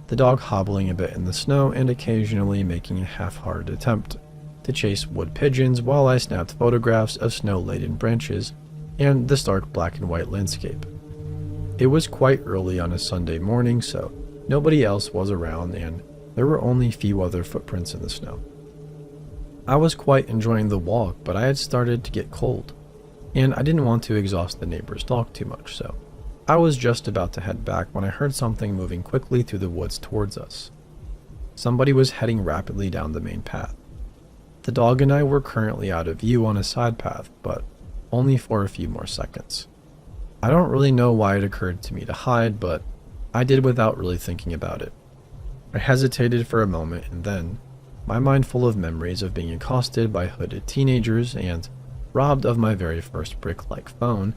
the dog hobbling a bit in the snow and occasionally making a half-hearted attempt to chase wood pigeons while I snapped photographs of snow-laden branches and the stark black and white landscape. It was quite early on a Sunday morning, so nobody else was around and there were only few other footprints in the snow. I was quite enjoying the walk, but I had started to get cold, and I didn't want to exhaust the neighbor's dog too much, so I was just about to head back when I heard something moving quickly through the woods towards us. Somebody was heading rapidly down the main path. The dog and I were currently out of view on a side path, but only for a few more seconds. I don't really know why it occurred to me to hide, but I did without really thinking about it. I hesitated for a moment and then, my mind full of memories of being accosted by hooded teenagers and robbed of my very first brick-like phone,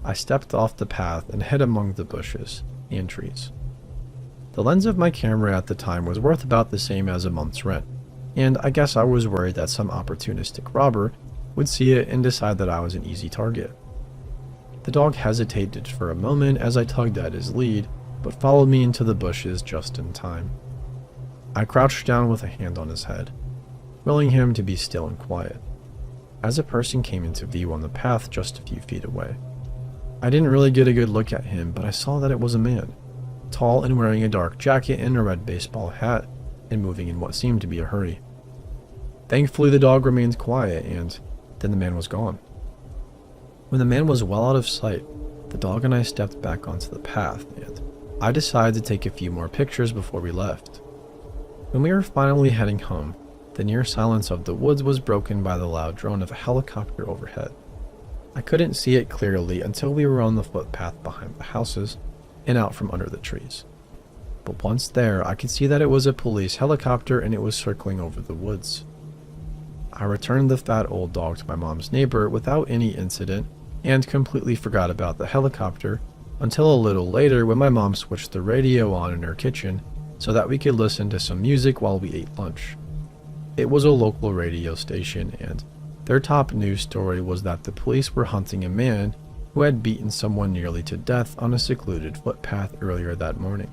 I stepped off the path and hid among the bushes and trees. The lens of my camera at the time was worth about the same as a month's rent, and I guess I was worried that some opportunistic robber would see it and decide that I was an easy target. The dog hesitated for a moment as I tugged at his lead, but followed me into the bushes just in time. I crouched down with a hand on his head, willing him to be still and quiet, as a person came into view on the path just a few feet away. I didn't really get a good look at him, but I saw that it was a man, tall and wearing a dark jacket and a red baseball hat, and moving in what seemed to be a hurry. Thankfully, the dog remained quiet, and then the man was gone. When the man was well out of sight, the dog and I stepped back onto the path, and I decided to take a few more pictures before we left. When we were finally heading home, the near silence of the woods was broken by the loud drone of a helicopter overhead. I couldn't see it clearly until we were on the footpath behind the houses and out from under the trees. But once there, I could see that it was a police helicopter and it was circling over the woods. I returned the fat old dog to my mom's neighbor without any incident and completely forgot about the helicopter until a little later when my mom switched the radio on in her kitchen so that we could listen to some music while we ate lunch. It was a local radio station, and their top news story was that the police were hunting a man who had beaten someone nearly to death on a secluded footpath earlier that morning.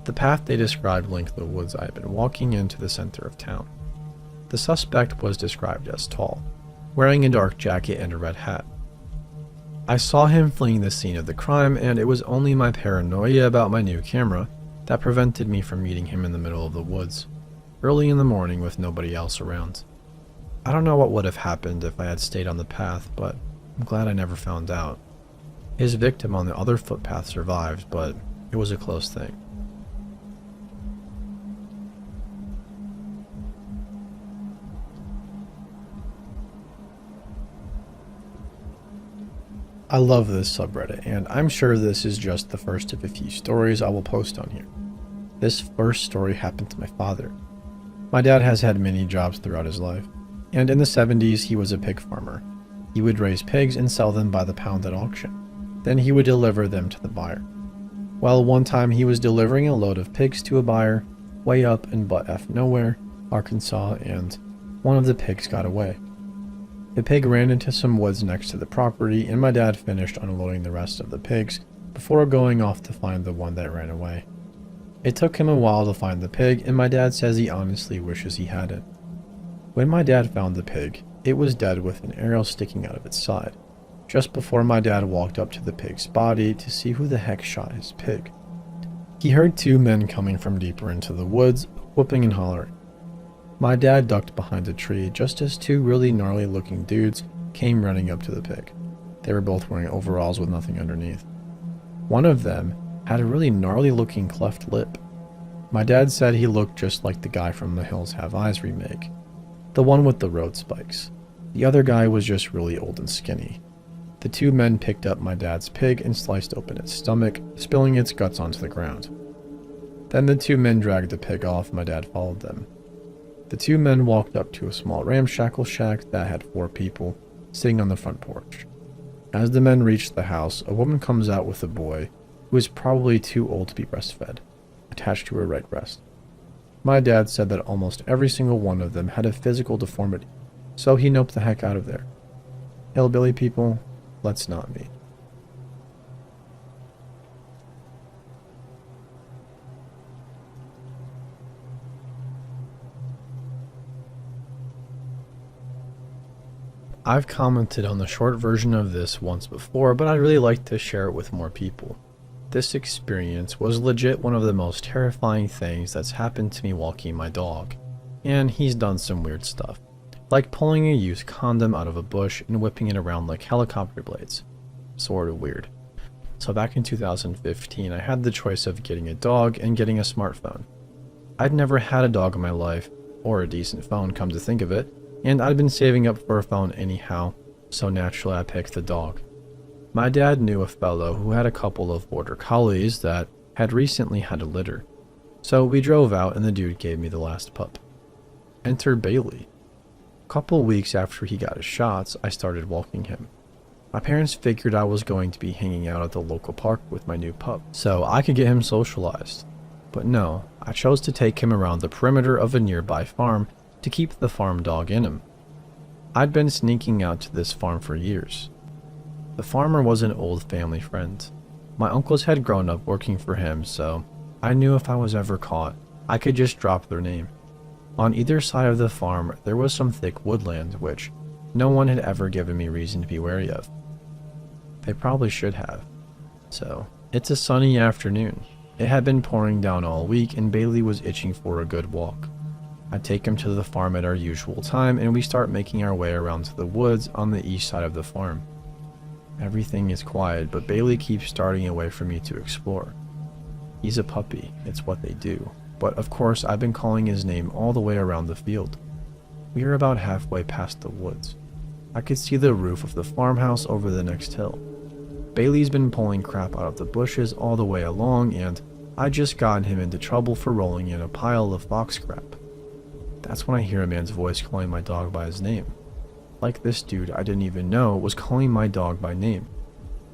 The path they described linked the woods I had been walking into the center of town. The suspect was described as tall, wearing a dark jacket and a red hat. I saw him fleeing the scene of the crime, and it was only my paranoia about my new camera that prevented me from meeting him in the middle of the woods, early in the morning with nobody else around. I don't know what would have happened if I had stayed on the path, but I'm glad I never found out. His victim on the other footpath survived, but it was a close thing. I love this subreddit, and I'm sure this is just the first of a few stories I will post on here. This first story happened to my father. My dad has had many jobs throughout his life, and in the 70s he was a pig farmer. He would raise pigs and sell them by the pound at auction. Then he would deliver them to the buyer. Well, one time he was delivering a load of pigs to a buyer way up in Butt F Nowhere, Arkansas, and one of the pigs got away. The pig ran into some woods next to the property, and my dad finished unloading the rest of the pigs before going off to find the one that ran away. It took him a while to find the pig, and my dad says he honestly wishes he hadn't. When my dad found the pig, it was dead with an arrow sticking out of its side, just before my dad walked up to the pig's body to see who the heck shot his pig. He heard two men coming from deeper into the woods, whooping and hollering. My dad ducked behind a tree just as two really gnarly looking dudes came running up to the pig. They were both wearing overalls with nothing underneath. One of them had a really gnarly looking cleft lip. My dad said he looked just like the guy from the Hills Have Eyes remake, the one with the road spikes. The other guy was just really old and skinny. The two men picked up my dad's pig and sliced open its stomach, spilling its guts onto the ground. Then the two men dragged the pig off. My dad followed them. The two men walked up to a small ramshackle shack that had 4 people sitting on the front porch. As the men reached the house, a woman comes out with a boy who is probably too old to be breastfed, attached to her right breast. My dad said that almost every single one of them had a physical deformity, so he noped the heck out of there. Hillbilly people, let's not meet. I've commented on the short version of this once before, but I'd really like to share it with more people. This experience was legit one of the most terrifying things that's happened to me walking my dog, and he's done some weird stuff, like pulling a used condom out of a bush and whipping it around like helicopter blades. Sort of weird. So back in 2015, I had the choice of getting a dog and getting a smartphone. I'd never had a dog in my life, or a decent phone come to think of it, and I'd been saving up for a phone anyhow, so naturally I picked the dog. My dad knew a fellow who had a couple of border collies that had recently had a litter, so we drove out and the dude gave me the last pup. Enter Bailey. A couple weeks after he got his shots, I started walking him. My parents figured I was going to be hanging out at the local park with my new pup, so I could get him socialized. But no, I chose to take him around the perimeter of a nearby farm to keep the farm dog in him. I'd been sneaking out to this farm for years. The farmer was an old family friend. My uncles had grown up working for him, so I knew if I was ever caught, I could just drop their name. On either side of the farm, there was some thick woodland, which no one had ever given me reason to be wary of. They probably should have. So, it's a sunny afternoon. It had been pouring down all week, and Bailey was itching for a good walk. I take him to the farm at our usual time, and we start making our way around to the woods on the east side of the farm. Everything is quiet, but Bailey keeps starting away from me to explore. He's a puppy, it's what they do, but of course I've been calling his name all the way around the field. We are about halfway past the woods. I could see the roof of the farmhouse over the next hill. Bailey's been pulling crap out of the bushes all the way along, and I just gotten him into trouble for rolling in a pile of fox crap. That's when I hear a man's voice calling my dog by his name. Like this dude I didn't even know was calling my dog by name.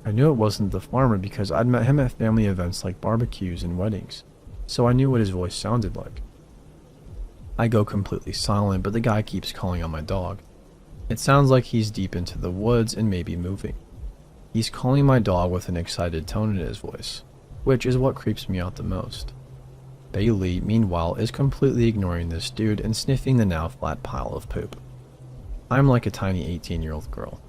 I knew it wasn't the farmer because I'd met him at family events like barbecues and weddings, so I knew what his voice sounded like. I go completely silent, but the guy keeps calling on my dog. It sounds like he's deep into the woods and maybe moving. He's calling my dog with an excited tone in his voice, which is what creeps me out the most. Bailey, meanwhile, is completely ignoring this dude and sniffing the now flat pile of poop. I'm like a tiny 18-year-old girl.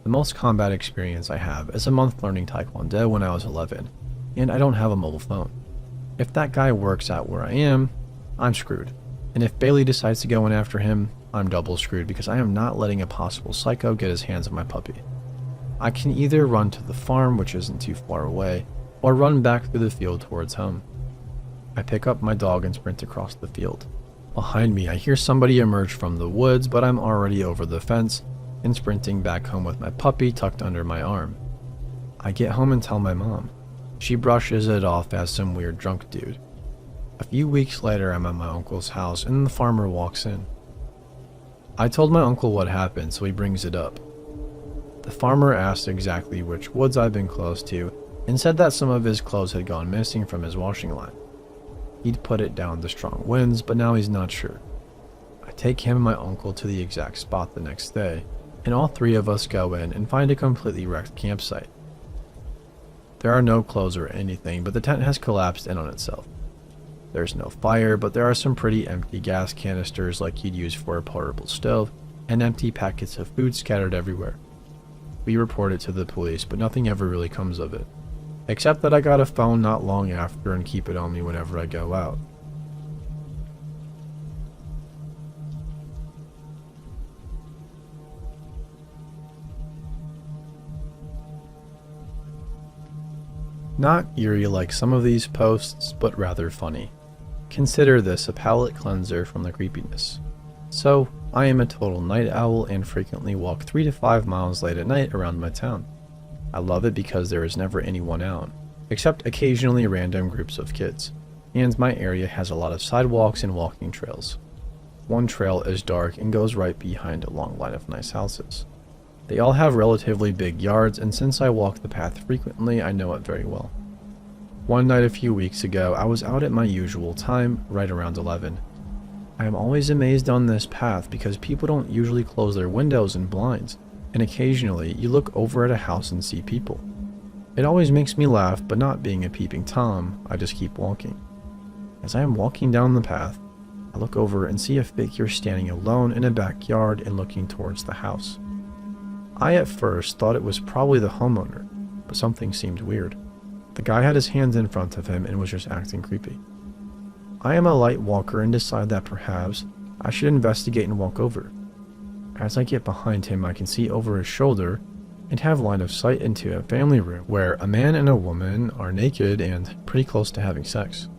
The most combat experience I have is a month learning Taekwondo when I was 11, and I don't have a mobile phone. If that guy works out where I am, I'm screwed. And if Bailey decides to go in after him, I'm double screwed because I am not letting a possible psycho get his hands on my puppy. I can either run to the farm, which isn't too far away, or run back through the field towards home. I pick up my dog and sprint across the field. Behind me, I hear somebody emerge from the woods, but I'm already over the fence and sprinting back home with my puppy tucked under my arm. I get home and tell my mom. She brushes it off as some weird drunk dude. A few weeks later, I'm at my uncle's house and the farmer walks in. I told my uncle what happened, so he brings it up. The farmer asked exactly which woods I've been close to and said that some of his clothes had gone missing from his washing line. He'd put it down to strong winds, but now he's not sure. I take him and my uncle to the exact spot the next day, and all three of us go in and find a completely wrecked campsite. There are no clothes or anything, but the tent has collapsed in on itself. There's no fire, but there are some pretty empty gas canisters like you'd use for a portable stove, and empty packets of food scattered everywhere. We report it to the police, but nothing ever really comes of it. Except that I got a phone not long after and keep it on me whenever I go out. Not eerie like some of these posts, but rather funny. Consider this a palate cleanser from the creepiness. So, I am a total night owl and frequently walk 3 to 5 miles late at night around my town. I love it because there is never anyone out, except occasionally random groups of kids, and my area has a lot of sidewalks and walking trails. One trail is dark and goes right behind a long line of nice houses. They all have relatively big yards, and since I walk the path frequently, I know it very well. One night a few weeks ago, I was out at my usual time, right around 11. I am always amazed on this path because people don't usually close their windows and blinds, and occasionally you look over at a house and see people. It always makes me laugh, but not being a peeping Tom, I just keep walking. As I am walking down the path, I look over and see a figure standing alone in a backyard and looking towards the house. I at first thought it was probably the homeowner, but something seemed weird. The guy had his hands in front of him and was just acting creepy. I am a light walker and decide that perhaps I should investigate and walk over. As I get behind him, I can see over his shoulder and have line of sight into a family room where a man and a woman are naked and pretty close to having sex.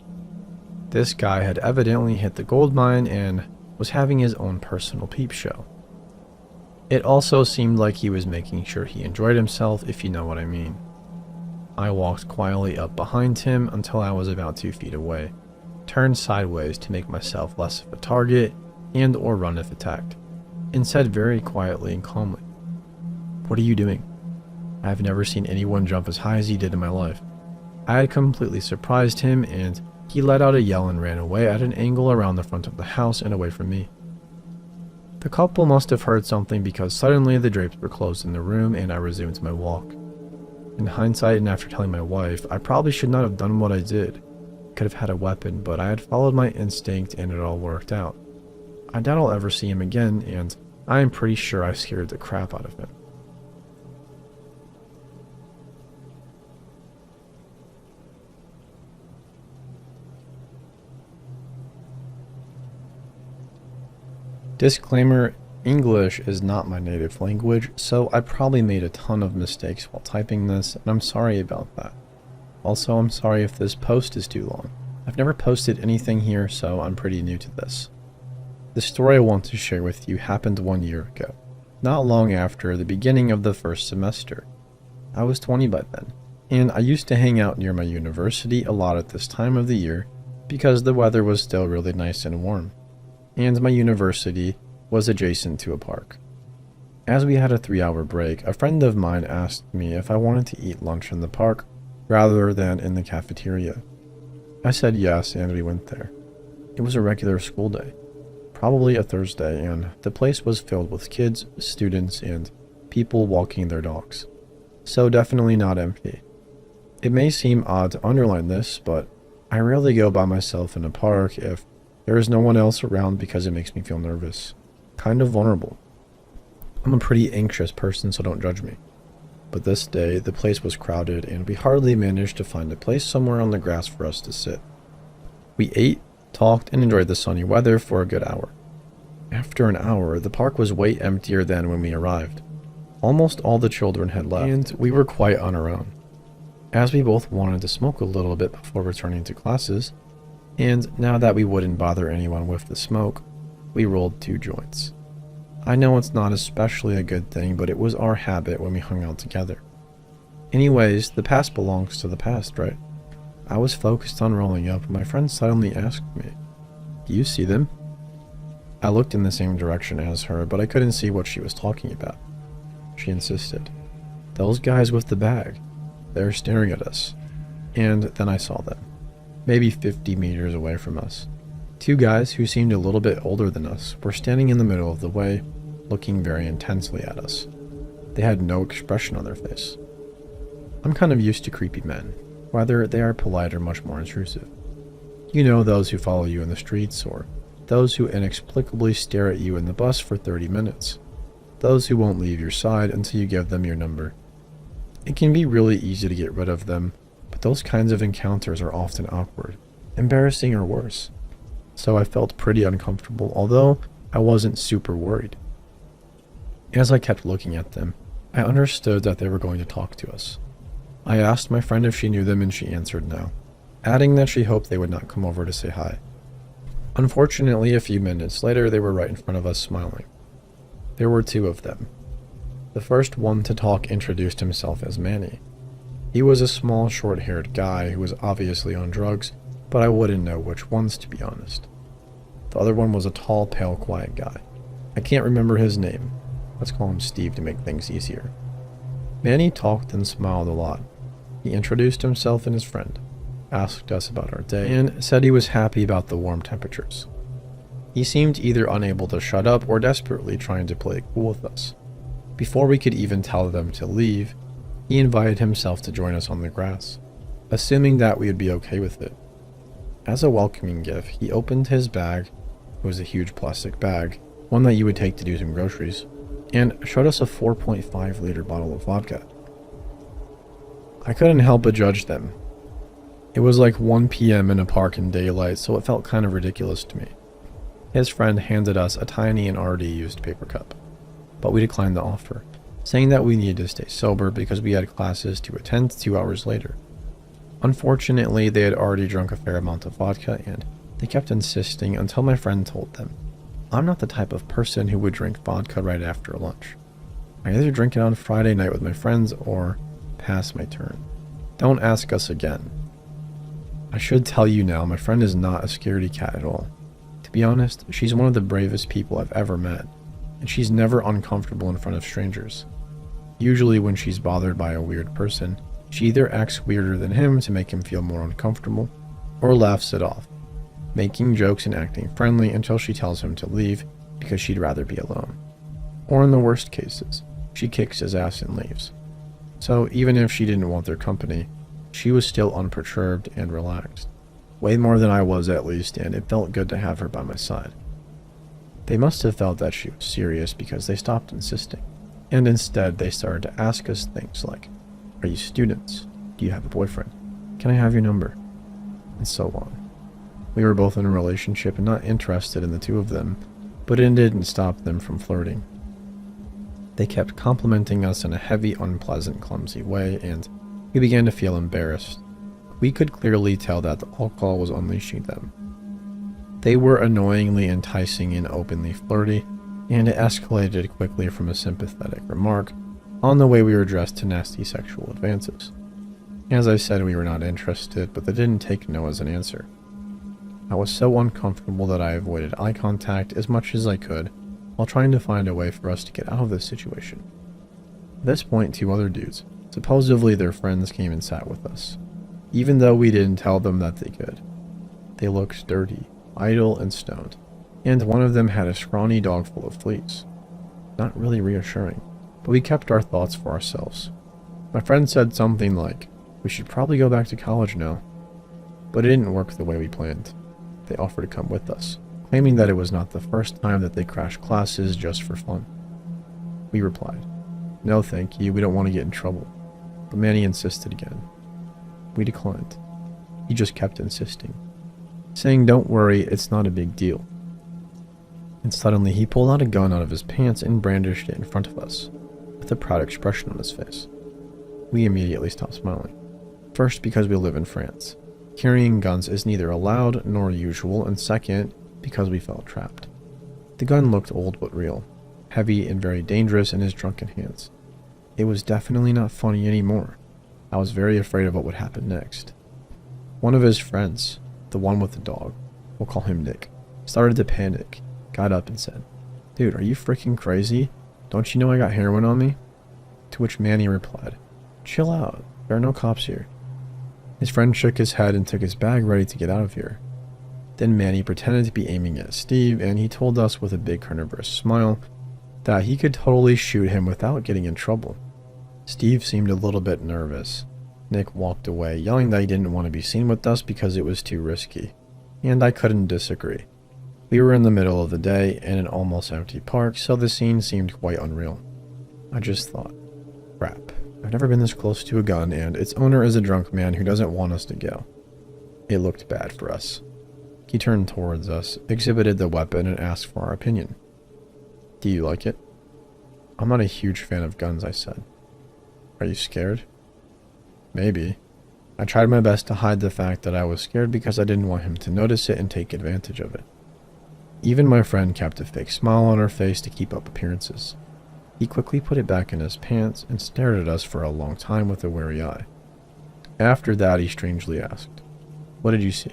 This guy had evidently hit the gold mine and was having his own personal peep show. It also seemed like he was making sure he enjoyed himself, if you know what I mean. I walked quietly up behind him until I was about 2 feet away, turned sideways to make myself less of a target and or run if attacked, and said very quietly and calmly, "What are you doing?" I have never seen anyone jump as high as he did in my life. I had completely surprised him and he let out a yell and ran away at an angle around the front of the house and away from me. The couple must have heard something because suddenly the drapes were closed in the room and I resumed my walk. In hindsight and after telling my wife, I probably should not have done what I did. Could have had a weapon, but I had followed my instinct and it all worked out. I doubt I'll ever see him again, and I am pretty sure I scared the crap out of him. Disclaimer, English is not my native language, so I probably made a ton of mistakes while typing this, and I'm sorry about that. Also, I'm sorry if this post is too long. I've never posted anything here, so I'm pretty new to this. The story I want to share with you happened 1 year ago, not long after the beginning of the first semester. I was 20 by then, and I used to hang out near my university a lot at this time of the year because the weather was still really nice and warm, and my university was adjacent to a park. As we had a 3-hour break, a friend of mine asked me if I wanted to eat lunch in the park rather than in the cafeteria. I said yes, and we went there. It was a regular school day, probably a Thursday, and the place was filled with kids, students, and people walking their dogs. so definitely not empty. It may seem odd to underline this, but I rarely go by myself in a park if there is no one else around because it makes me feel nervous, kind of vulnerable. I'm a pretty anxious person, so don't judge me. But this day, the place was crowded and we hardly managed to find a place somewhere on the grass for us to sit. We ate, talked, and enjoyed the sunny weather for a good hour. After an hour, the park was way emptier than when we arrived. Almost all the children had left, and we were quite on our own. As we both wanted to smoke a little bit before returning to classes, and now that we wouldn't bother anyone with the smoke, we rolled 2 joints. I know it's not especially a good thing, but it was our habit when we hung out together. Anyways, the past belongs to the past, right? I was focused on rolling up when my friend suddenly asked me, "Do you see them?" I looked in the same direction as her, but I couldn't see what she was talking about. She insisted, "Those guys with the bag. They're staring at us." And then I saw them, maybe 50 meters away from us. 2 guys who seemed a little bit older than us were standing in the middle of the way, looking very intensely at us. They had no expression on their face. I'm kind of used to creepy men, whether they are polite or much more intrusive. You know, those who follow you in the streets, or those who inexplicably stare at you in the bus for 30 minutes. Those who won't leave your side until you give them your number. It can be really easy to get rid of them, but those kinds of encounters are often awkward, embarrassing, or worse. So I felt pretty uncomfortable, although I wasn't super worried. As I kept looking at them, I understood that they were going to talk to us. I asked my friend if she knew them and she answered no, adding that she hoped they would not come over to say hi. Unfortunately, a few minutes later, they were right in front of us smiling. There were 2 of them. The first one to talk introduced himself as Manny. He was a small, short-haired guy who was obviously on drugs, but I wouldn't know which ones, to be honest. The other one was a tall, pale, quiet guy. I can't remember his name. Let's call him Steve to make things easier. Manny talked and smiled a lot. He introduced himself and his friend, asked us about our day, and said he was happy about the warm temperatures. He seemed either unable to shut up or desperately trying to play it cool with us. Before we could even tell them to leave, he invited himself to join us on the grass, assuming that we would be okay with it. As a welcoming gift, he opened his bag. It was a huge plastic bag, one that you would take to do some groceries, and showed us a 4.5-liter bottle of vodka. I couldn't help but judge them. It was like 1 p.m. in a park in daylight, so it felt kind of ridiculous to me. His friend handed us a tiny and already used paper cup, but we declined the offer, saying that we needed to stay sober because we had classes to attend 2 hours later. Unfortunately, they had already drunk a fair amount of vodka, and they kept insisting until my friend told them, "I'm not the type of person who would drink vodka right after lunch. I either drink it on Friday night with my friends or pass my turn. Don't ask us again." I should tell you now, my friend is not a scaredy cat at all. To be honest, she's one of the bravest people I've ever met, and she's never uncomfortable in front of strangers. Usually when she's bothered by a weird person, she either acts weirder than him to make him feel more uncomfortable, or laughs it off, making jokes and acting friendly until she tells him to leave because she'd rather be alone. Or in the worst cases, she kicks his ass and leaves. So even if she didn't want their company, she was still unperturbed and relaxed. Way more than I was at least, and it felt good to have her by my side. They must have felt that she was serious because they stopped insisting, and instead they started to ask us things like, "Are you students? Do you have a boyfriend? Can I have your number?" And so on. We were both in a relationship and not interested in the 2 of them, but it didn't stop them from flirting. They kept complimenting us in a heavy, unpleasant, clumsy way, and we began to feel embarrassed. We could clearly tell that the alcohol was unleashing them. They were annoyingly enticing and openly flirty, and it escalated quickly from a sympathetic remark on the way we were dressed to nasty sexual advances. As I said, we were not interested, but they didn't take no as an answer. I was so uncomfortable that I avoided eye contact as much as I could while trying to find a way for us to get out of this situation. At this point, 2 other dudes, supposedly their friends, came and sat with us, even though we didn't tell them that they could. They looked dirty, idle, and stoned, and one of them had a scrawny dog full of fleas. Not really reassuring, but we kept our thoughts for ourselves. My friend said something like, "We should probably go back to college now." But it didn't work the way we planned. They offered to come with us, claiming that it was not the first time that they crashed classes just for fun. We replied, "No thank you, we don't want to get in trouble." But Manny insisted again. We declined. He just kept insisting, saying, "Don't worry, it's not a big deal." And suddenly he pulled out a gun out of his pants and brandished it in front of us, with a proud expression on his face. We immediately stopped smiling. First, because we live in France. Carrying guns is neither allowed nor usual, and second, because we felt trapped. The gun looked old but real, heavy and very dangerous in his drunken hands. It was definitely not funny anymore. I was very afraid of what would happen next. One of his friends, the one with the dog, we'll call him Nick, started to panic, got up and said, "Dude, are you freaking crazy? Don't you know I got heroin on me?" To which Manny replied, "Chill out, there are no cops here." His friend shook his head and took his bag ready to get out of here. Then Manny pretended to be aiming at Steve, and he told us with a big carnivorous smile that he could totally shoot him without getting in trouble. Steve seemed a little bit nervous. Nick walked away, yelling that he didn't want to be seen with us because it was too risky, and I couldn't disagree. We were in the middle of the day in an almost empty park, so the scene seemed quite unreal. I just thought, crap, I've never been this close to a gun, and its owner is a drunk man who doesn't want us to go. It looked bad for us. He turned towards us, exhibited the weapon, and asked for our opinion. "Do you like it?" "I'm not a huge fan of guns," I said. "Are you scared?" "Maybe." I tried my best to hide the fact that I was scared because I didn't want him to notice it and take advantage of it. Even my friend kept a fake smile on her face to keep up appearances. He quickly put it back in his pants and stared at us for a long time with a wary eye. After that, he strangely asked, "What did you see?"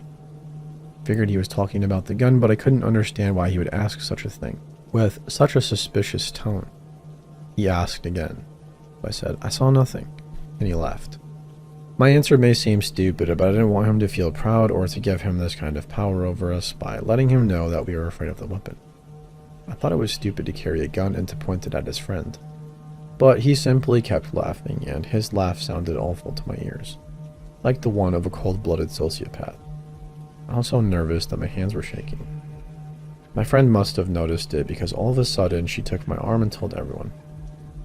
Figured he was talking about the gun, but I couldn't understand why he would ask such a thing, with such a suspicious tone. He asked again. I said, "I saw nothing," and he laughed. My answer may seem stupid, but I didn't want him to feel proud or to give him this kind of power over us by letting him know that we were afraid of the weapon. I thought it was stupid to carry a gun and to point it at his friend. But he simply kept laughing, and his laugh sounded awful to my ears, like the one of a cold-blooded sociopath. I was so nervous that my hands were shaking. My friend must have noticed it because all of a sudden she took my arm and told everyone,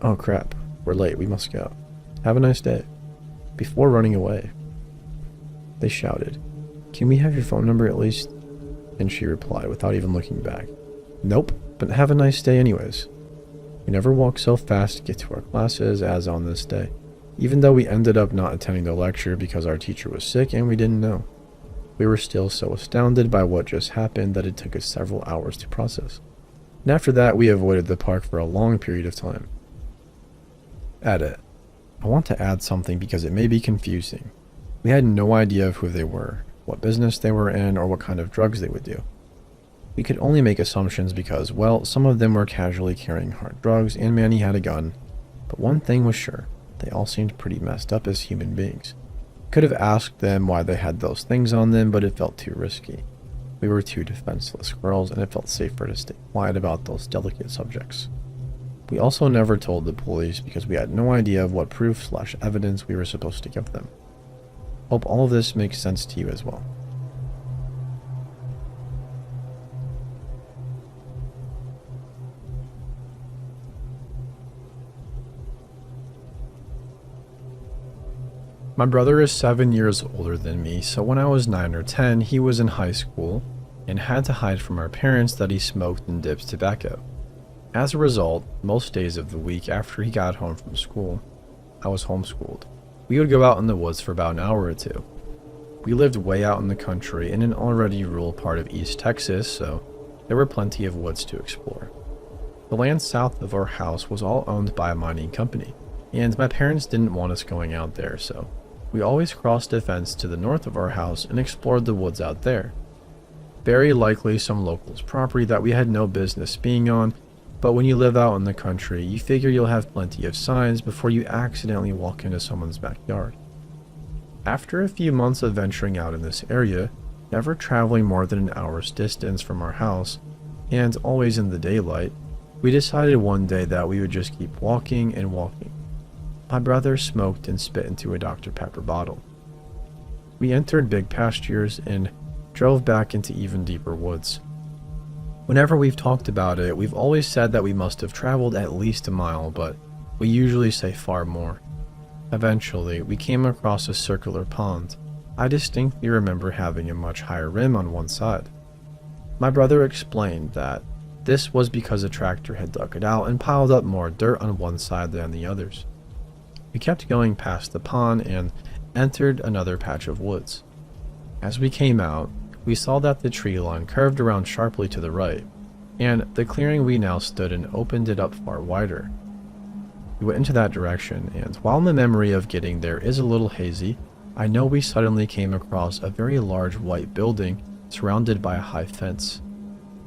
"Oh crap, we're late, we must go. Have a nice day," before running away. They shouted, "Can we have your phone number at least?" And she replied without even looking back, "Nope, but have a nice day anyways." We never walked so fast to get to our classes as on this day, even though we ended up not attending the lecture because our teacher was sick and we didn't know. We were still so astounded by what just happened that it took us several hours to process. And after that, we avoided the park for a long period of time. Edit. I want to add something because it may be confusing. We had no idea of who they were, what business they were in, or what kind of drugs they would do. We could only make assumptions because, well, some of them were casually carrying hard drugs and Manny had a gun. But one thing was sure, they all seemed pretty messed up as human beings. Could have asked them why they had those things on them, but it felt too risky. We were two defenseless girls, and it felt safer to stay quiet about those delicate subjects. We also never told the police because we had no idea of what proof/evidence we were supposed to give them. Hope all of this makes sense to you as well. My brother is 7 years older than me, so when I was 9 or 10, he was in high school and had to hide from our parents that he smoked and dipped tobacco. As a result, most days of the week after he got home from school, I was homeschooled. We would go out in the woods for about an hour or two. We lived way out in the country in an already rural part of East Texas, so there were plenty of woods to explore. The land south of our house was all owned by a mining company, and my parents didn't want us going out there, so we always crossed a fence to the north of our house and explored the woods out there. Very likely some locals' property that we had no business being on, but when you live out in the country, you figure you'll have plenty of signs before you accidentally walk into someone's backyard. After a few months of venturing out in this area, never traveling more than an hour's distance from our house, and always in the daylight, we decided one day that we would just keep walking and walking. My brother smoked and spit into a Dr. Pepper bottle. We entered big pastures and drove back into even deeper woods. Whenever we've talked about it, we've always said that we must have traveled at least a mile, but we usually say far more. Eventually, we came across a circular pond. I distinctly remember having a much higher rim on one side. My brother explained that this was because a tractor had dug it out and piled up more dirt on one side than the others. We kept going past the pond and entered another patch of woods. As we came out, we saw that the tree line curved around sharply to the right, and the clearing we now stood in opened it up far wider. We went into that direction, and while my memory of getting there is a little hazy, I know we suddenly came across a very large white building surrounded by a high fence.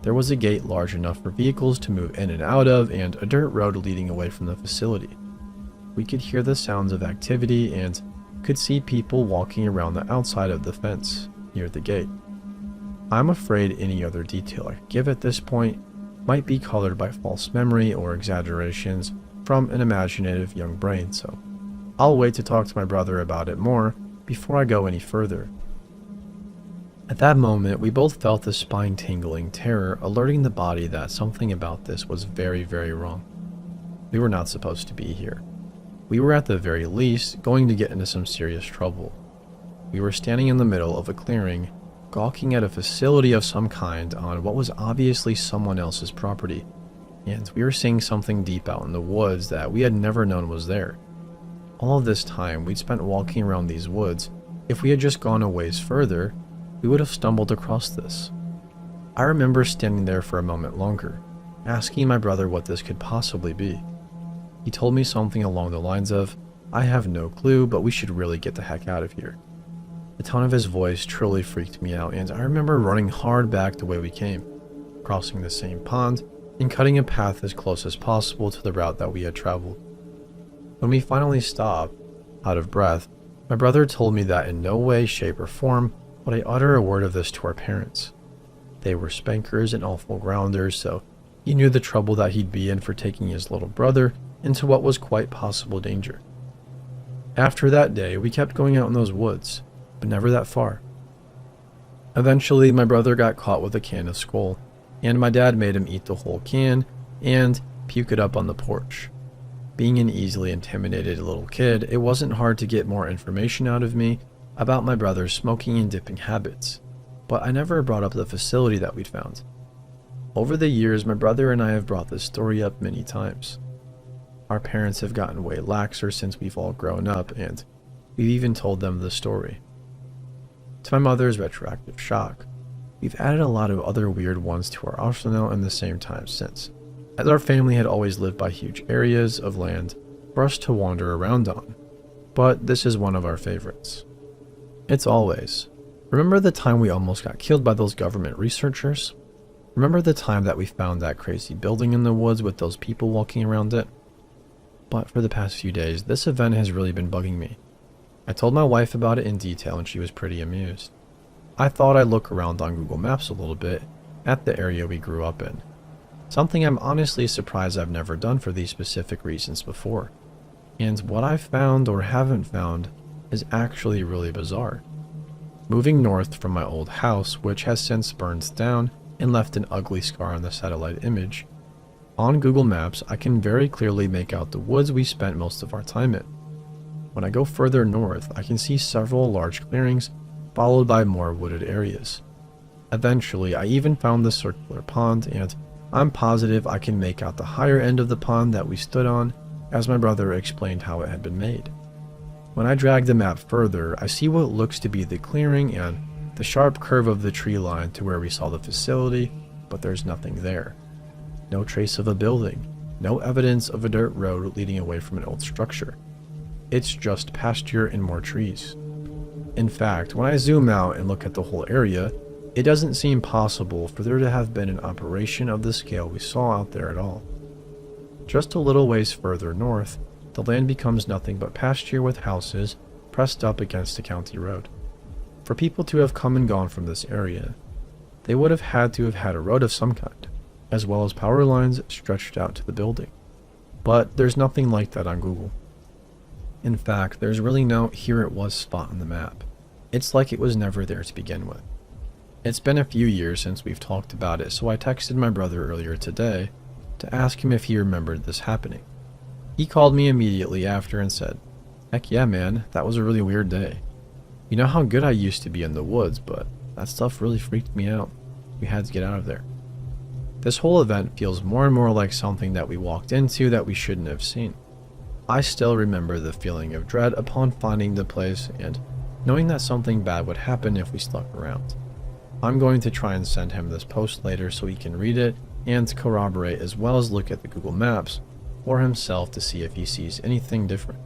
There was a gate large enough for vehicles to move in and out of, and a dirt road leading away from the facility. We could hear the sounds of activity and could see people walking around the outside of the fence, near the gate. I'm afraid any other detail I could give at this point might be colored by false memory or exaggerations from an imaginative young brain, so I'll wait to talk to my brother about it more before I go any further. At that moment, we both felt the spine-tingling terror alerting the body that something about this was very, very wrong. We were not supposed to be here. We were at the very least going to get into some serious trouble. We were standing in the middle of a clearing, gawking at a facility of some kind on what was obviously someone else's property, and we were seeing something deep out in the woods that we had never known was there. All of this time we'd spent walking around these woods, if we had just gone a ways further, we would have stumbled across this. I remember standing there for a moment longer, asking my brother what this could possibly be. He told me something along the lines of, "I have no clue, but we should really get the heck out of here." The tone of his voice truly freaked me out, and I remember running hard back the way we came, crossing the same pond, and cutting a path as close as possible to the route that we had traveled. When we finally stopped, out of breath, my brother told me that in no way, shape, or form would I utter a word of this to our parents. They were spankers and awful grounders, so he knew the trouble that he'd be in for taking his little brother into what was quite possible danger. After that day, we kept going out in those woods, but never that far. Eventually, my brother got caught with a can of Skull, and my dad made him eat the whole can and puke it up on the porch. Being an easily intimidated little kid, it wasn't hard to get more information out of me about my brother's smoking and dipping habits, but I never brought up the facility that we'd found. Over the years, my brother and I have brought this story up many times. Our parents have gotten way laxer since we've all grown up, and we've even told them the story. To my mother's retroactive shock, we've added a lot of other weird ones to our arsenal in the same time since, as our family had always lived by huge areas of land for us to wander around on, but this is one of our favorites. It's always, remember the time we almost got killed by those government researchers? Remember the time that we found that crazy building in the woods with those people walking around it? But for the past few days, this event has really been bugging me. I told my wife about it in detail and she was pretty amused. I thought I'd look around on Google Maps a little bit at the area we grew up in. Something I'm honestly surprised I've never done for these specific reasons before. And what I've found or haven't found is actually really bizarre. Moving north from my old house, which has since burned down and left an ugly scar on the satellite image, on Google Maps I can very clearly make out the woods we spent most of our time in. When I go further north, I can see several large clearings followed by more wooded areas. Eventually, I even found the circular pond, and I'm positive I can make out the higher end of the pond that we stood on, as my brother explained how it had been made. When I drag the map further, I see what looks to be the clearing and the sharp curve of the tree line to where we saw the facility, but there's nothing there. No trace of a building, no evidence of a dirt road leading away from an old structure. It's just pasture and more trees. In fact, when I zoom out and look at the whole area, it doesn't seem possible for there to have been an operation of the scale we saw out there at all. Just a little ways further north, the land becomes nothing but pasture with houses pressed up against a county road. For people to have come and gone from this area, they would have had to have had a road of some kind, as well as power lines stretched out to the building. But there's nothing like that on Google. In fact, there's really no "here it was" spot on the map. It's like it was never there to begin with. It's been a few years since we've talked about it, so I texted my brother earlier today to ask him if he remembered this happening. He called me immediately after and said, "Heck yeah, man, that was a really weird day. You know how good I used to be in the woods, but that stuff really freaked me out. We had to get out of there." This whole event feels more and more like something that we walked into that we shouldn't have seen. I still remember the feeling of dread upon finding the place and knowing that something bad would happen if we stuck around. I'm going to try and send him this post later so he can read it and corroborate, as well as look at the Google Maps for himself to see if he sees anything different.